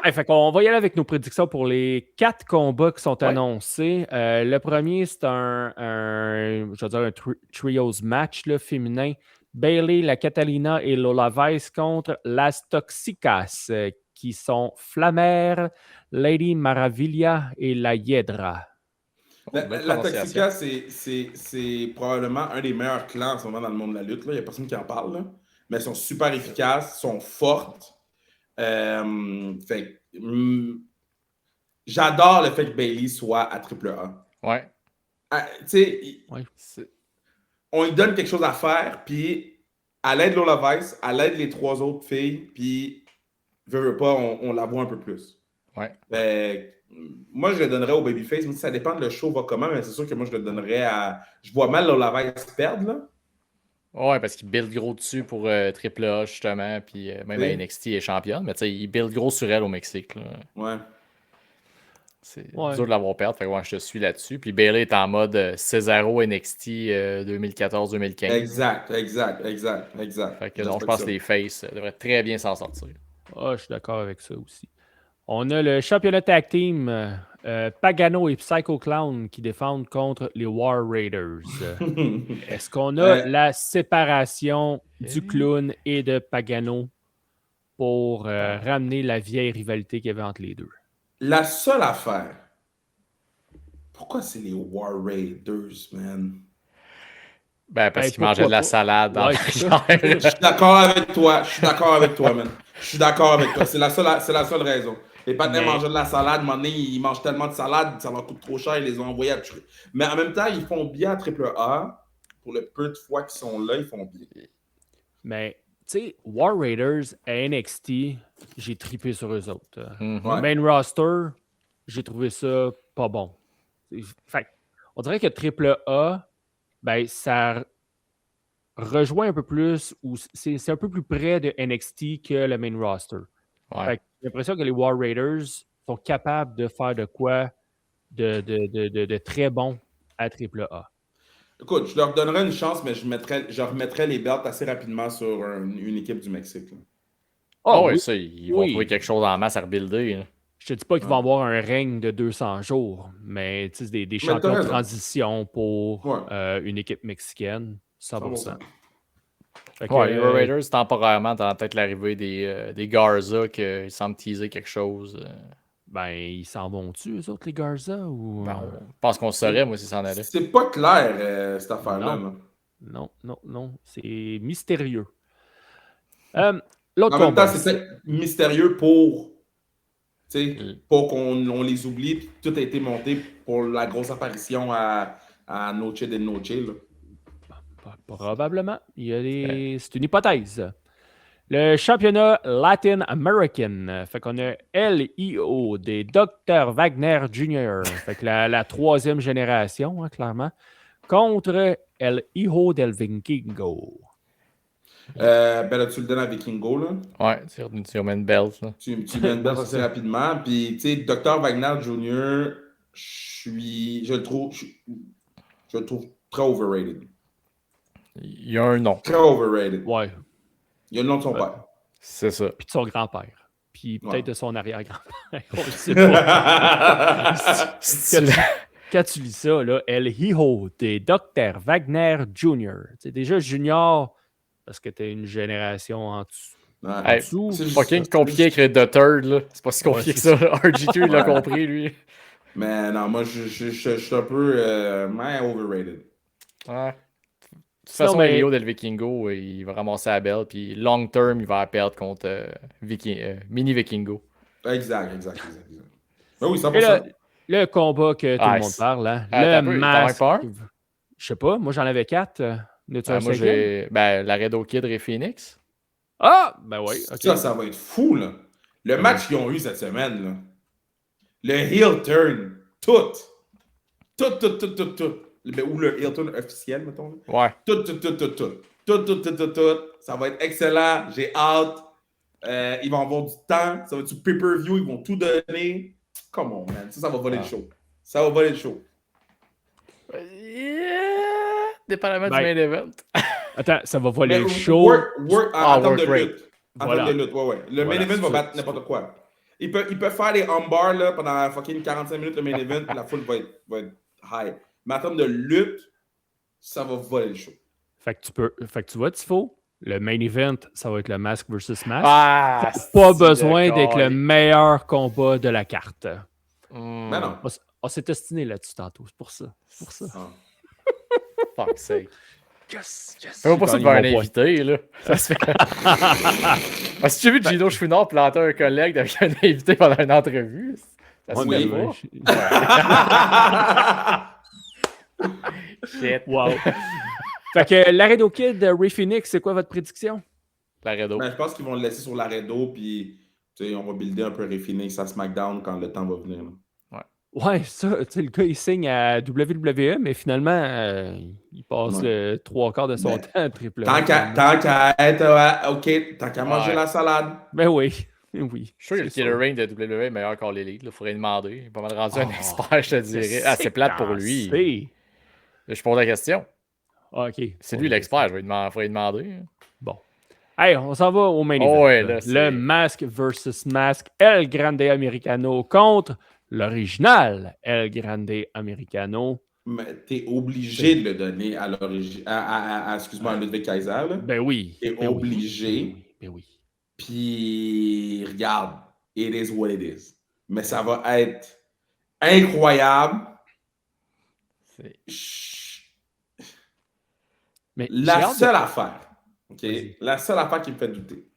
Hey, fait qu'on va y aller avec nos prédictions pour les 4 combats qui sont Ouais. annoncés. Le premier, c'est je vais dire un trios match là, féminin. Bayley, la Catalina et Lola Vice contre Las Toxicas, qui sont Flamère, Lady Maravilla et la Hiedra. La Toxica, c'est probablement un des meilleurs clans en ce moment dans le monde de la lutte. Il n'y a personne qui en parle. Là. Mais elles sont super efficaces, sont fortes. J'adore le fait que Bayley soit à AAA. Ouais. Tu sais, Ouais. on lui donne quelque chose à faire, puis elle aide Lola Vice, elle aide les 3 autres filles, puis veut pas, on la voit un peu plus. Ouais. Moi, je le donnerais au Babyface, mais ça dépend de le show va comment, mais c'est sûr que moi, je le donnerais à... Je vois mal Lola Vice perdre, là. Ouais, parce qu'il build gros dessus pour AAA, justement, puis même à NXT, elle est championne, mais tu sais, il build gros sur elle au Mexique, là. Ouais. C'est dur de l'avoir perdre, fait que ouais, je te suis là-dessus. Puis Bayley est en mode Cesaro NXT 2014-2015. Exact. Fait que donc, je pense que les faces devraient très bien s'en sortir. Ah, je suis d'accord avec ça aussi. On a le championnat tag team Pagano et Psycho Clown qui défendent contre les War Raiders. Est-ce qu'on a la séparation du clown et de Pagano pour ramener la vieille rivalité qu'il y avait entre les deux? La seule affaire, pourquoi c'est les War Raiders, man? Ben, parce qu'ils mangeaient de la salade dans Je suis d'accord avec toi, man. Je suis d'accord avec toi. C'est la seule raison. Les patins mangeaient de la salade, à un moment donné, ils mangent tellement de salade, ça leur coûte trop cher, ils les ont envoyés à tuer. Mais en même temps, ils font bien à AAA. Pour le peu de fois qu'ils sont là, ils font bien. Mais, tu sais, War Raiders à NXT, j'ai trippé sur eux autres. Ouais. Main roster, j'ai trouvé ça pas bon. Fait on dirait que AAA, ben, ça rejoint un peu plus, ou c'est un peu plus près de NXT que le main roster. Ouais. Fait que j'ai l'impression que les War Raiders sont capables de faire de quoi de très bon à AAA. Écoute, je leur donnerais une chance, mais je remettrais les belts assez rapidement sur une équipe du Mexique. Là. Ah oui, ouais, ça, ils vont trouver quelque chose en masse à rebuilder. Là. Je te dis pas qu'ils Ouais. vont avoir un règne de 200 jours, mais tu sais, des Mais champions t'as de raison. transition pour Ouais. une équipe mexicaine, 100%. 100%. Fait que, Ouais, les Raiders, temporairement, t'as peut-être l'arrivée des Garza qu'ils semblent teaser quelque chose. ben, ils s'en vont-tu, eux autres, les Garza? Ou... Ben, on pense qu'on le saurait, moi, si ça en allait. C'est pas clair, cette affaire-là. Non. Là. Non. C'est mystérieux. L'autre En même temps, combat. c'est peut-être mystérieux pour Mm. qu'on les oublie, puis tout a été monté pour la grosse apparition à Noche de Noche. Là. Probablement. C'est une hypothèse. Le championnat Latin American. Fait qu'on a LIO des Dr. Wagner Jr. Fait que la troisième génération, hein, clairement. Contre El Hijo del Vikingo. Ben là, tu le donnes à Vikingo. Là. Ouais, tu remets une belt. Là. Tu mets une belle assez rapidement. Puis, tu sais, Dr. Wagner Jr., je le trouve très overrated. Il y a un nom. Très overrated. Ouais. Il y a le nom de son père. C'est ça. Puis de son grand-père. Puis peut-être Ouais. de son arrière-grand-père. On le sait pas. Quand tu lis ça, là, El Hijo des Dr. Wagner Jr. C'est déjà junior parce que tu es une génération en dessous. Ouais. Hey, dessous. c'est fucking compliqué d'écrire The Third, là. C'est pas si compliqué que ça. RG2, il l'a compris, lui. Mais non, moi, je suis un peu overrated. Ouais. De toute façon, Elio del Vikingo, il va ramasser la belle, puis long term, il va la perdre contre Mini Vikingo. Exact. Ben oui, 100%. Et là, le combat que tout le monde parle, hein? Le masque. Je sais pas, moi j'en avais 4. Moi j'ai Laredo Kid et Phoenix. Ah! Ben oui, ok. Ça va être fou, là. Le match qu'ils ont eu cette semaine, là. Le heel turn. Tout. Ou le heel turn officiel, mettons. Là. Ouais. Tout. Ça va être excellent. J'ai hâte. Ils vont avoir du temps. Ça va être du pay-per-view. Ils vont tout donner. Come on, man. Ça va voler le show. Ça va voler le show. Dépendamment du main event. Attends, ça va voler le show. En termes de lutte. Voilà. En termes de lutte, ouais. Le main event va battre n'importe quoi. Ils peuvent faire des armbars là, pendant fucking 45 minutes, le main event, la foule va être high. Mais en termes de lutte, ça va voler le show. Fait que tu vois, Tifo, le main event, ça va être le Mask versus Mask. Ah, pas besoin d'être le meilleur combat de la carte. Ben non. On s'est ostiné là-dessus tantôt, c'est pour ça. Fuck sake. Yes. Fais-moi pas ça devant un invité, là. Ça se fait. Si j'ai vu Gino Chouinard planter un collègue avec un invité pendant une entrevue, ça se fait pas. Shit. Wow. Fait que Laredo Kid, Ray Phoenix, c'est quoi votre prédiction? Laredo. Ben, je pense qu'ils vont le laisser sur Laredo, puis on va builder un peu Ray Phoenix à SmackDown quand le temps va venir. Là. Ouais, ça, tu sais, le gars, il signe à WWE, mais finalement, il passe le 3/4 de son temps à triple. Tant qu'à être, OK, tant qu'à manger la salade. Ben oui. Je suis sûr que le Killer Reign de WWE est meilleur qu'All Elite. Il faudrait demander. Il est pas mal rendu un expert, je te dirais. C'est plate pour lui. Je pose la question. OK. C'est lui l'expert, il faudrait demander. Bon. Hey, on s'en va au main event. Ouais, là, le Mask versus Mask El Grande Americano contre l'original El Grande Americano. Mais t'es obligé de le donner à l'origine. Excuse-moi, à Ludwig Kaiser. Là. Ben oui. T'es obligé. Ben oui. Puis, regarde, it is what it is. Mais ça va être incroyable. Mais la seule affaire qui me fait douter,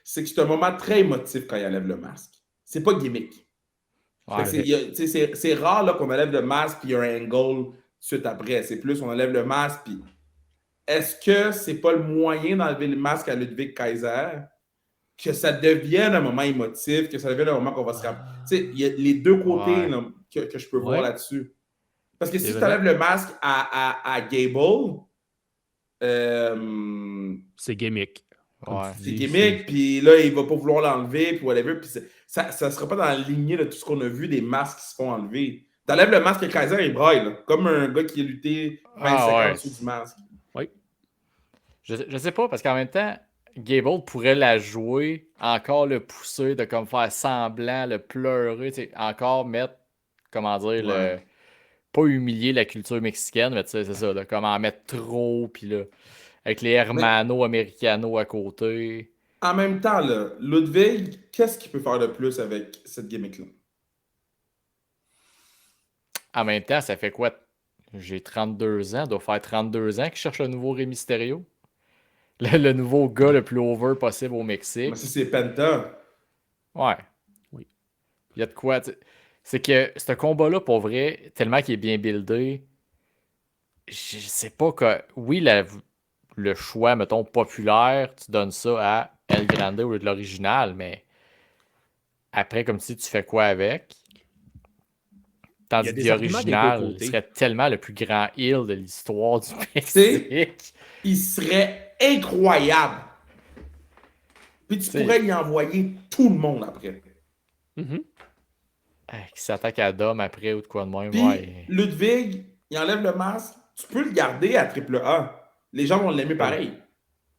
c'est que c'est un moment très émotif quand il enlève le masque. C'est pas gimmick. Ouais, c'est rare là, qu'on enlève le masque puis il y a un angle suite après. C'est plus on enlève le masque puis est-ce que c'est pas le moyen d'enlever le masque à Ludwig Kaiser que ça devienne un moment émotif, que ça devienne un moment qu'on va se rappeler? Tu sais, il y a les deux côtés là, que je peux voir là-dessus. Parce que si tu enlèves le masque à Gable, c'est gimmick. C'est gimmick, puis là, il va pas vouloir l'enlever, puis whatever. Puis ça sera pas dans la lignée de tout ce qu'on a vu des masques qui se font enlever. T'enlèves le masque et Kaiser, il braille, là, comme un gars qui a lutté 25 ans en dessous du masque. Oui. Je sais pas, parce qu'en même temps, Gable pourrait la jouer, encore le pousser, de comme faire semblant, le pleurer, encore mettre, comment dire, pas humilier la culture mexicaine, mais c'est ça, là, comme en mettre trop, puis là, avec les hermanos americanos à côté. En même temps, là, Ludwig, qu'est-ce qu'il peut faire de plus avec cette gimmick-là? En même temps, ça fait quoi? J'ai 32 ans, doit faire 32 ans que je cherche le nouveau Rey Mysterio. Le nouveau gars le plus over possible au Mexique. Mais si c'est Penta. Ouais. Oui. Il y a de quoi. C'est que ce combat-là, pour vrai, tellement qu'il est bien buildé, je sais pas que. Oui, le choix, mettons, populaire, tu donnes ça à El Grande au lieu de l'original, mais après, comme si tu fais quoi avec? Tandis que l'original serait tellement le plus grand heel de l'histoire du Mexique. Il serait incroyable. Puis tu pourrais y envoyer tout le monde après. Qui s'attaque à Dom après ou de quoi de même. Puis Ludwig, il enlève le masque. Tu peux le garder à AAA. Les gens vont l'aimer pareil.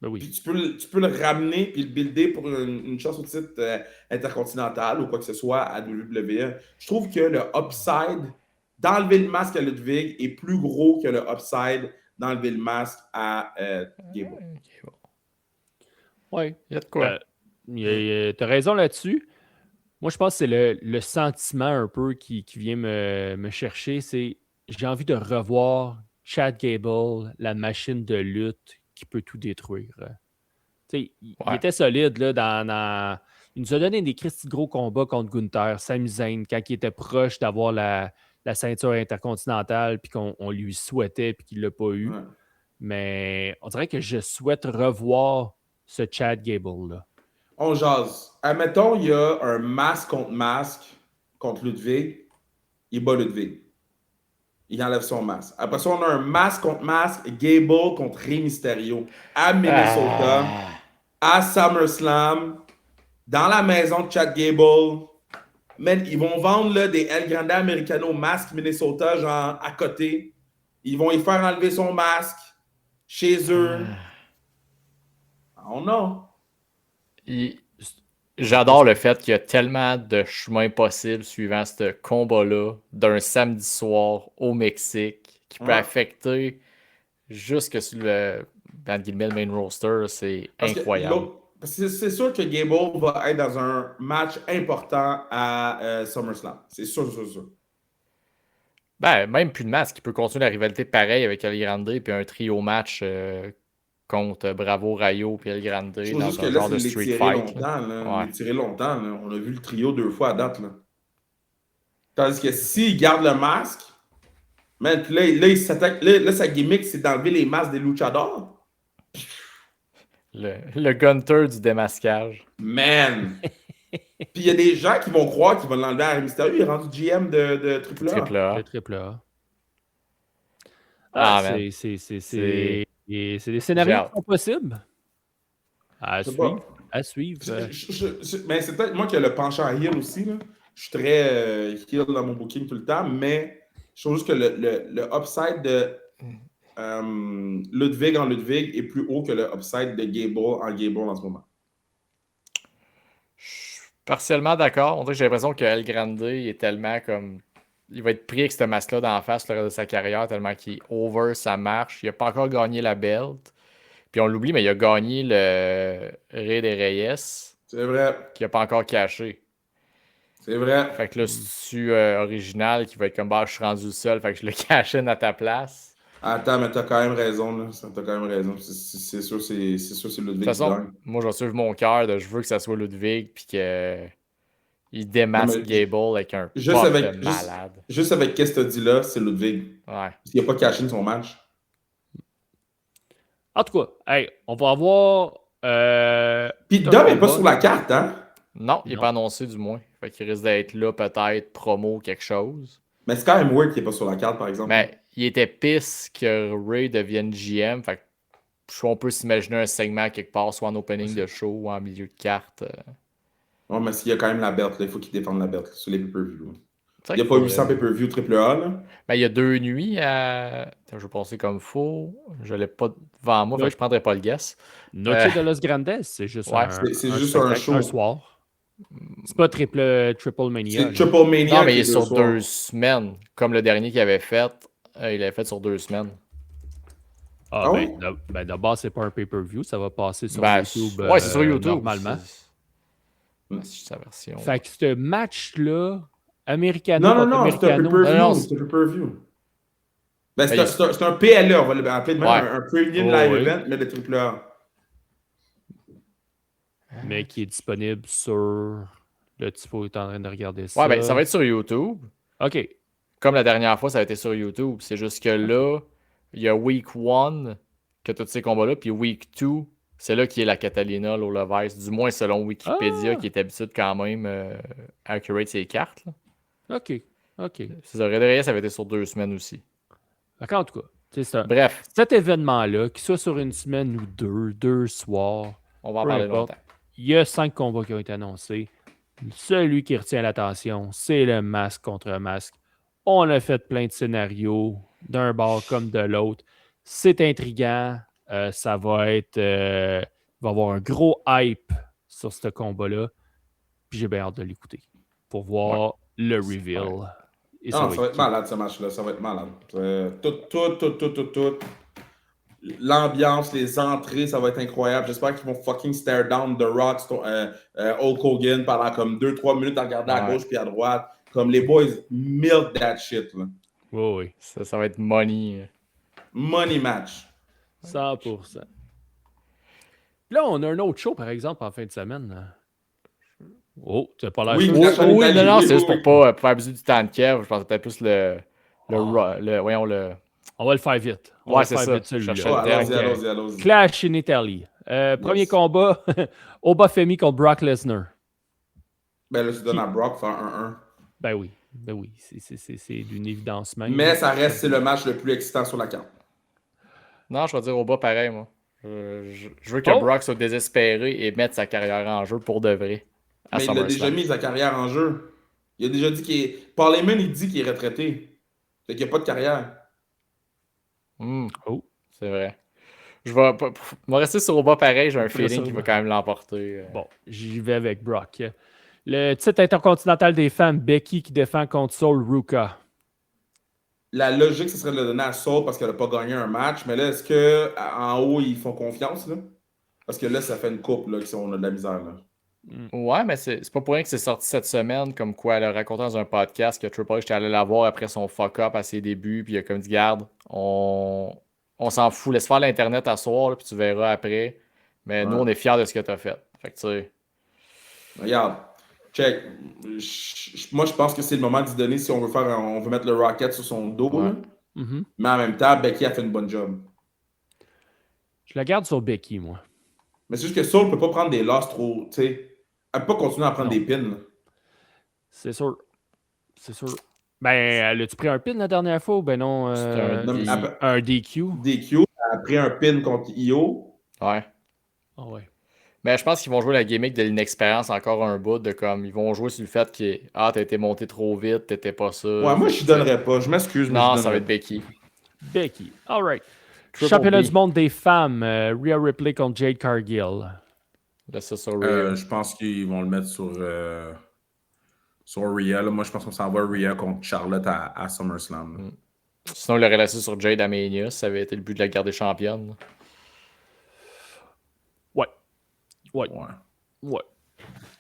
Ben oui. Puis tu peux le ramener puis le builder pour une chance au titre intercontinental ou quoi que ce soit à WWE. Je trouve que le upside d'enlever le masque à Ludwig est plus gros que le upside d'enlever le masque à Gable. Oui. Il y a de quoi. T'as raison là-dessus. Moi, je pense que c'est le sentiment un peu qui vient me chercher. C'est j'ai envie de revoir Chad Gable, la machine de lutte qui peut tout détruire. Il était solide là, il nous a donné des Christy gros combats contre Gunther, Sami Zayn, quand il était proche d'avoir la ceinture intercontinentale, puis qu'on lui souhaitait, puis qu'il ne l'a pas eu. Ouais. Mais on dirait que je souhaite revoir ce Chad Gable-là. On jase. Admettons, il y a un masque contre Ludwig. Il bat Ludwig. Il enlève son masque. Après ça, on a un masque contre masque, Gable contre Rey Mysterio à Minnesota, à SummerSlam, dans la maison de Chad Gable. Mais ils vont vendre là, des El Grande Americano masque Minnesota, genre à côté. Ils vont y faire enlever son masque chez eux. Oh non. J'adore le fait qu'il y a tellement de chemins possibles suivant ce combat-là d'un samedi soir au Mexique qui peut affecter jusque sur le main roster. C'est incroyable. C'est sûr que Gable va être dans un match important à SummerSlam. C'est sûr. Ben, même plus de masque. Il peut continuer la rivalité pareille avec El Grande et un trio match contre Bravo, Rayo et El Grande dans un genre de street fight. Il est tiré longtemps. Là. On a vu le trio 2 fois à date. Là. Tandis que s'il garde le masque, man, puis là, il s'attaque. Là, sa gimmick, c'est d'enlever les masques des luchadors. Le Gunter du démasquage. Man! Puis il y a des gens qui vont croire qu'ils vont l'enlever à Rey Mysterio. Il est rendu GM de AAA. AAA. C'est des scénarios qui sont possibles. À suivre. Mais c'est peut-être moi qui ai le penchant heel aussi. Là. Je suis très heel dans mon booking tout le temps, mais je trouve juste que le upside de Ludwig en Ludwig est plus haut que le upside de Gable en ce moment. Je suis partiellement d'accord. On dirait que j'ai l'impression que El Grande est tellement comme. Il va être pris avec ce masque-là d'en face le reste de sa carrière, tellement qu'il est over, ça marche. Il n'a pas encore gagné la belt. Puis on l'oublie, mais il a gagné le Rey des Reyes. C'est vrai. Qui n'a pas encore caché. C'est vrai. Fait que là, c'est-tu original qui va être comme bah, je suis rendu seul, fait que je le cachine à ta place. Attends, mais t'as quand même raison, là. T'as quand même raison. C'est sûr, c'est Ludwig. De toute façon, moi, je vais suivre mon cœur je veux que ça soit Ludwig, puis qu'il démasque Gable avec un pop de malade. Juste avec qu'est-ce que tu as dit là, c'est Ludwig. Ouais. Il n'a pas caché son match. En tout cas, hey, on va avoir. Puis Dom n'est pas sur la carte, hein? Non, il n'est Non. pas annoncé du moins. Fait qu'il risque d'être là, peut-être, promo, quelque chose. Mais c'est quand même weird qu'il n'est pas sur la carte, par exemple. Mais il était pisse que Ray devienne GM. Fait que on peut s'imaginer un segment quelque part, soit en opening de show ou en milieu de carte. Non, mais s'il y a quand même la belt, là, il faut qu'il défende la belt là, sur les pay-per-view. C'est Il n'y a pas 800 pay-per-view AAA, là. Ben, il y a 2 nuits à. Attends, je vais passer comme faux. Je l'ai pas devant moi, fait que je prendrai pas le guess. Noche de los Grandes, c'est juste ouais, c'est juste un show. Un soir. C'est pas Triple Mania. C'est Triple Mania. Non, mais il est sur soirs. 2 semaines. Comme le dernier qu'il avait fait. Il l'avait fait sur 2 semaines. Ah, ben d'abord, c'est pas un pay-per-view, ça va passer sur YouTube. Ouais, c'est sur YouTube. Normalement. C'est sa version. Fait que ce match-là, Americano. Non, c'est un pay-per-view. C'est un pay-per-view. Ben, c'est un PLE, on va l'appeler de même, un Premium Live Event, mais de AAA. Mais qui est disponible sur. Le Tifo est en train de regarder ça. Ouais, ben ça va être sur YouTube. OK. Comme la dernière fois, ça a été sur YouTube. C'est juste que là, il y a Week 1 que tous ces combats-là, puis Week 2, c'est là qui est la Catalina, Lola-Vice, du moins selon Wikipédia, qui est habitué quand même accurate ses cartes. Là. OK. C'est ça, Red Reyes, ça avait été sur 2 semaines aussi. En tout cas, bref. Cet événement-là, qu'il soit sur une semaine ou deux soirs, on va en parler longtemps. Il y a 5 combats qui ont été annoncés. Celui qui retient l'attention, c'est le masque contre masque. On a fait plein de scénarios, d'un bord comme de l'autre. C'est intriguant. Ça va être. Il va y avoir un gros hype sur ce combat-là. Puis j'ai bien hâte de l'écouter pour voir le reveal. Ça va être malade ce match-là. Ça va être malade. Tout. L'ambiance, les entrées, ça va être incroyable. J'espère qu'ils vont fucking stare down The Rock, Hulk Hogan pendant comme 2-3 minutes à regarder à gauche puis à droite. Comme les boys milk that shit. Là. Oui. Ça va être money. Money match. 100%. Là, on a un autre show, par exemple, en fin de semaine. Oh, tu n'as pas l'air oui, non, c'est juste pour pas faire abuser du temps de Kev. Je pensais peut-être plus voyons le. On va le faire vite. Ouais, c'est ça. Allons-y. Clash in Italy. Premier combat, Obafemi contre Brock Lesnar. Ben là, tu donnes à Brock faire 1-1. Ben oui. C'est d'une évidence même. Mais ça reste, c'est le match le plus excitant sur la carte. Non, je vais dire Oba pareil, moi. Je veux que Brock soit désespéré et mette sa carrière en jeu pour de vrai. Mais il a déjà mis sa carrière en jeu. Il a déjà dit qu'il est. Paul Heyman, il dit qu'il est retraité. Fait qu'il n'y a pas de carrière. C'est vrai. Je vais rester sur Oba pareil. J'ai un feeling qu'il va quand même l'emporter. Bon, j'y vais avec Brock. Le titre intercontinental des femmes, Becky qui défend contre Sol Ruka. La logique, ce serait de le donner à Sol parce qu'elle n'a pas gagné un match. Mais là, est-ce qu'en haut, ils font confiance? Là? Parce que là, ça fait une coupe là, on a de la misère. Là. Ouais, mais c'est pas pour rien que c'est sorti cette semaine, comme quoi elle a raconté dans un podcast que Triple H était allé la voir après son fuck-up à ses débuts, puis il a comme dit, garde, on s'en fout, laisse faire l'Internet à soir, là, puis tu verras après. Mais nous, on est fiers de ce que tu as fait. Fait que tu sais. Regarde, check. Moi, je pense que c'est le moment d'y donner si on veut mettre le Rocket sur son dos. Ouais. Mais en même temps, Becky a fait une bonne job. Je la garde sur Becky, moi. Mais c'est juste que Saul ne peut pas prendre des losses trop, tu sais. Elle ne peut pas continuer à prendre des pins. Là. C'est sûr. Ben, as-tu pris un pin la dernière fois ou ben non? Un DQ. DQ, elle a pris un pin contre Io. Ouais. Oh, ouais. Mais je pense qu'ils vont jouer la gimmick de l'inexpérience encore un bout, de comme, ils vont jouer sur le fait que, t'as été monté trop vite, t'étais pas ça. Ouais, moi, je ne donnerais pas. Je m'excuse. Non, ça va être Becky. All right. Championnat du monde des femmes, Rhea Ripley contre Jade Cargill. Je pense qu'ils vont le mettre sur Rhea. Là. Moi, je pense qu'on s'en va Rhea contre Charlotte à SummerSlam. Sinon, il l'aurait laissé sur Jade à Mania, ça avait été le but de la garder championne. Ouais.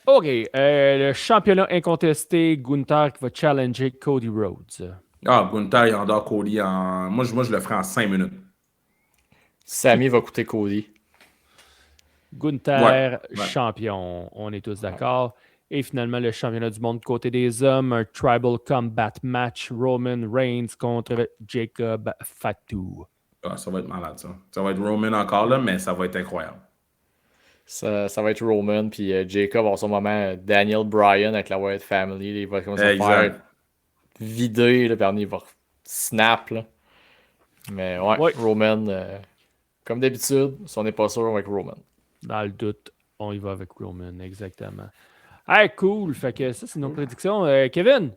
OK. Le championnat incontesté, Gunther qui va challenger Cody Rhodes. Gunther, il endort Cody en... Moi, je le ferai en 5 minutes. Sami va coûter Cody. Gunther, champion. On est tous d'accord. Et finalement, le championnat du monde côté des hommes, un Tribal Combat match, Roman Reigns contre Jacob Fatu. Ah, ça va être malade, ça. Ça va être Roman encore, là, mais ça va être incroyable. Ça va être Roman, puis Jacob va avoir son moment Daniel Bryan avec la Wyatt Family. Là, il va commencer à faire Exact. vider, là, puis il va snap. Là. Mais ouais, Ouais. Roman, comme d'habitude, si on n'est pas sûr, on va avec Roman. Dans le doute, on y va avec Roman, exactement. Hey, cool. Fait que ça, c'est nos prédictions. Kevin,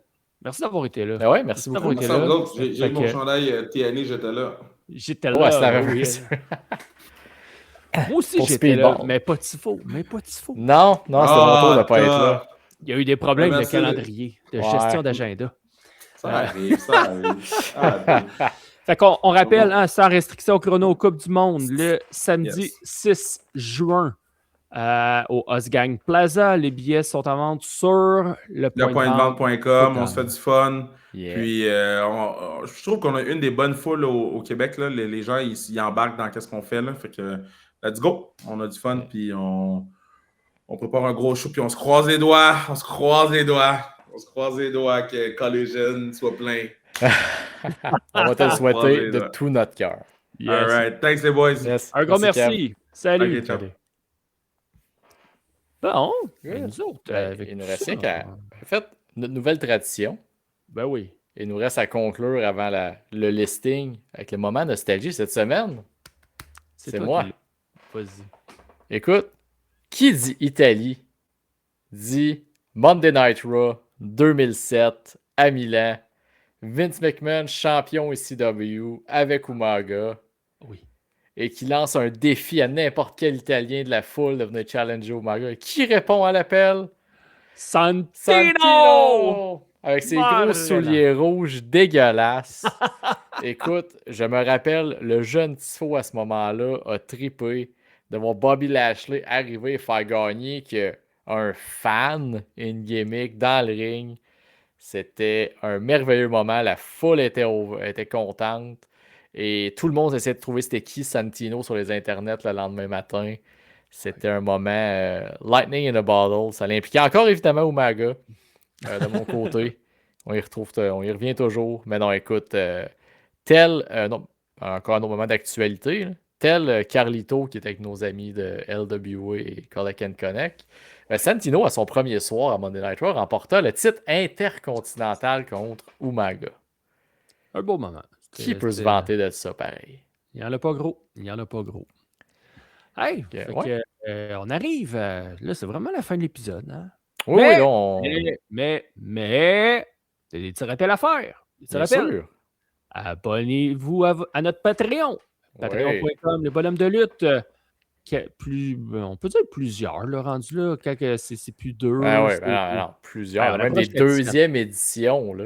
merci d'avoir été là. Ben ouais, merci beaucoup. d'avoir été Merci à là. vous autres. J'ai Fait mon que- chandail TNA, j'étais là. J'étais Ouais, c'est là. la même oui. chose. Moi aussi, Pour j'étais là, Speedball. mais pas Tifo. Mais pas Tifo. Non, c'était mon tour de pas être là. Il y a eu des problèmes de Merci. calendrier, de Ouais. gestion d'agenda. Ça arrive, ça arrive. Ça arrive. Fait qu'on rappelle, hein, sans restriction chrono Coupe du Monde, le samedi Yes. 6 juin au Osgang Plaza. Les billets sont en vente sur le Lepointdevente.com, on se fait du fun. Yeah. Puis, je trouve qu'on a une des bonnes foules au Québec. Là. Les gens, ils embarquent dans ce qu'on fait. Là. Fait que, let's go. On a du fun, puis on prépare un gros show, puis on se croise les doigts. On se croise les doigts que Collision soit plein. On va te le souhaiter Croisez de les tout notre cœur. Yes. All right. Thanks, les boys. Yes. Un grand Kev. merci. Salut. Ok, ciao. Bon, Good. nous autres, Ben, avec il nous tout reste ça, rien qu'à. En fait, notre nouvelle tradition, Ben oui. il nous reste à conclure avant le listing avec le moment nostalgie cette semaine. C'est toi moi. qui l'as. Vas-y. Écoute, qui dit Italie dit Monday Night Raw 2007 à Milan. Vince McMahon, champion ECW avec Umaga. Oui. Et qui lance un défi à n'importe quel Italien de la foule de venir challenger Umaga. Qui répond à l'appel? Santino! Avec ses Marrella. gros souliers rouges dégueulasses. Écoute, je me rappelle, le jeune Tifo à ce moment-là a trippé de voir Bobby Lashley arriver et faire gagner qu'un fan et une gimmick dans le ring. C'était un merveilleux moment. La foule était contente. Et tout le monde essayait de trouver c'était qui Santino sur les internets le lendemain matin. C'était un moment lightning in a bottle. Ça l'impliquait encore évidemment Umaga de mon côté. On y revient toujours. Mais non, écoute, non, encore un autre moment d'actualité. Tel Carlito qui est avec nos amis de LWA et Collect and Connect. Santino, à son premier soir à Monday Night Raw, remporta le titre intercontinental contre Umaga. Un beau moment. Qui peut se vanter de ça, pareil? Il n'y en a pas gros. Hey, ouais. On arrive. Là, c'est vraiment la fin de l'épisode. Hein? Oui, mais, non. Mais, c'est des petits rappels à faire. Bien sûr. Abonnez-vous à notre Patreon. Patreon.com, le bonhomme de lutte. On peut dire plusieurs, là, rendu là, quand c'est plus deux. Ah ouais, non, plusieurs. Ouais, même des deuxièmes éditions. Là.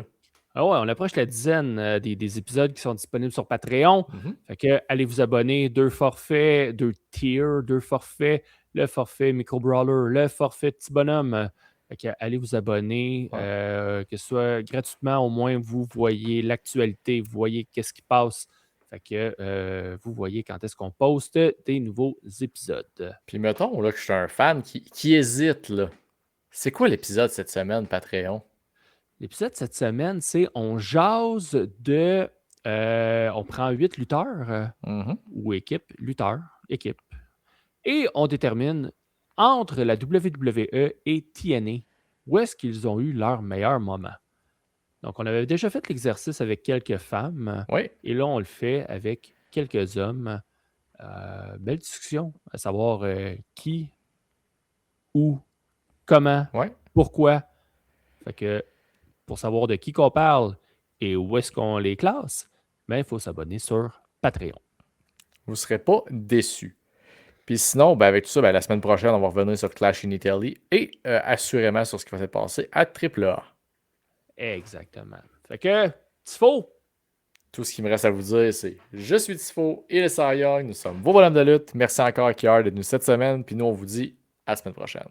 Ah ouais, on approche la dizaine des épisodes qui sont disponibles sur Patreon. Fait que allez vous abonner, 2 forfaits, 2 tiers, 2 forfaits, le forfait Micro Brawler, le forfait Petit Bonhomme. Fait que allez vous abonner, que ce soit gratuitement, au moins vous voyez l'actualité, vous voyez qu'est-ce qui passe. Fait que vous voyez quand est-ce qu'on poste des nouveaux épisodes. Puis mettons là, que je suis un fan qui hésite. Là. C'est quoi l'épisode cette semaine, Patreon? L'épisode cette semaine, c'est on jase de... on prend 8 lutteurs ou lutteurs, équipe. Et on détermine entre la WWE et TNA où est-ce qu'ils ont eu leur meilleur moment. Donc, on avait déjà fait l'exercice avec quelques femmes. Oui. Et là, on le fait avec quelques hommes. Belle discussion, à savoir qui, où, comment, pourquoi. Fait que pour savoir de qui qu'on parle et où est-ce qu'on les classe, il faut s'abonner sur Patreon. Vous ne serez pas déçus. Puis sinon, avec tout ça, la semaine prochaine, on va revenir sur Clash in Italy et assurément sur ce qui va se passer à AAA. Exactement. Fait que, Tifo! Tout ce qui me reste à vous dire, c'est je suis Tifo et le Cy Young. Nous sommes vos bonhommes de lutte. Merci encore, Kier, d'être venu cette semaine. Puis nous, on vous dit à la semaine prochaine.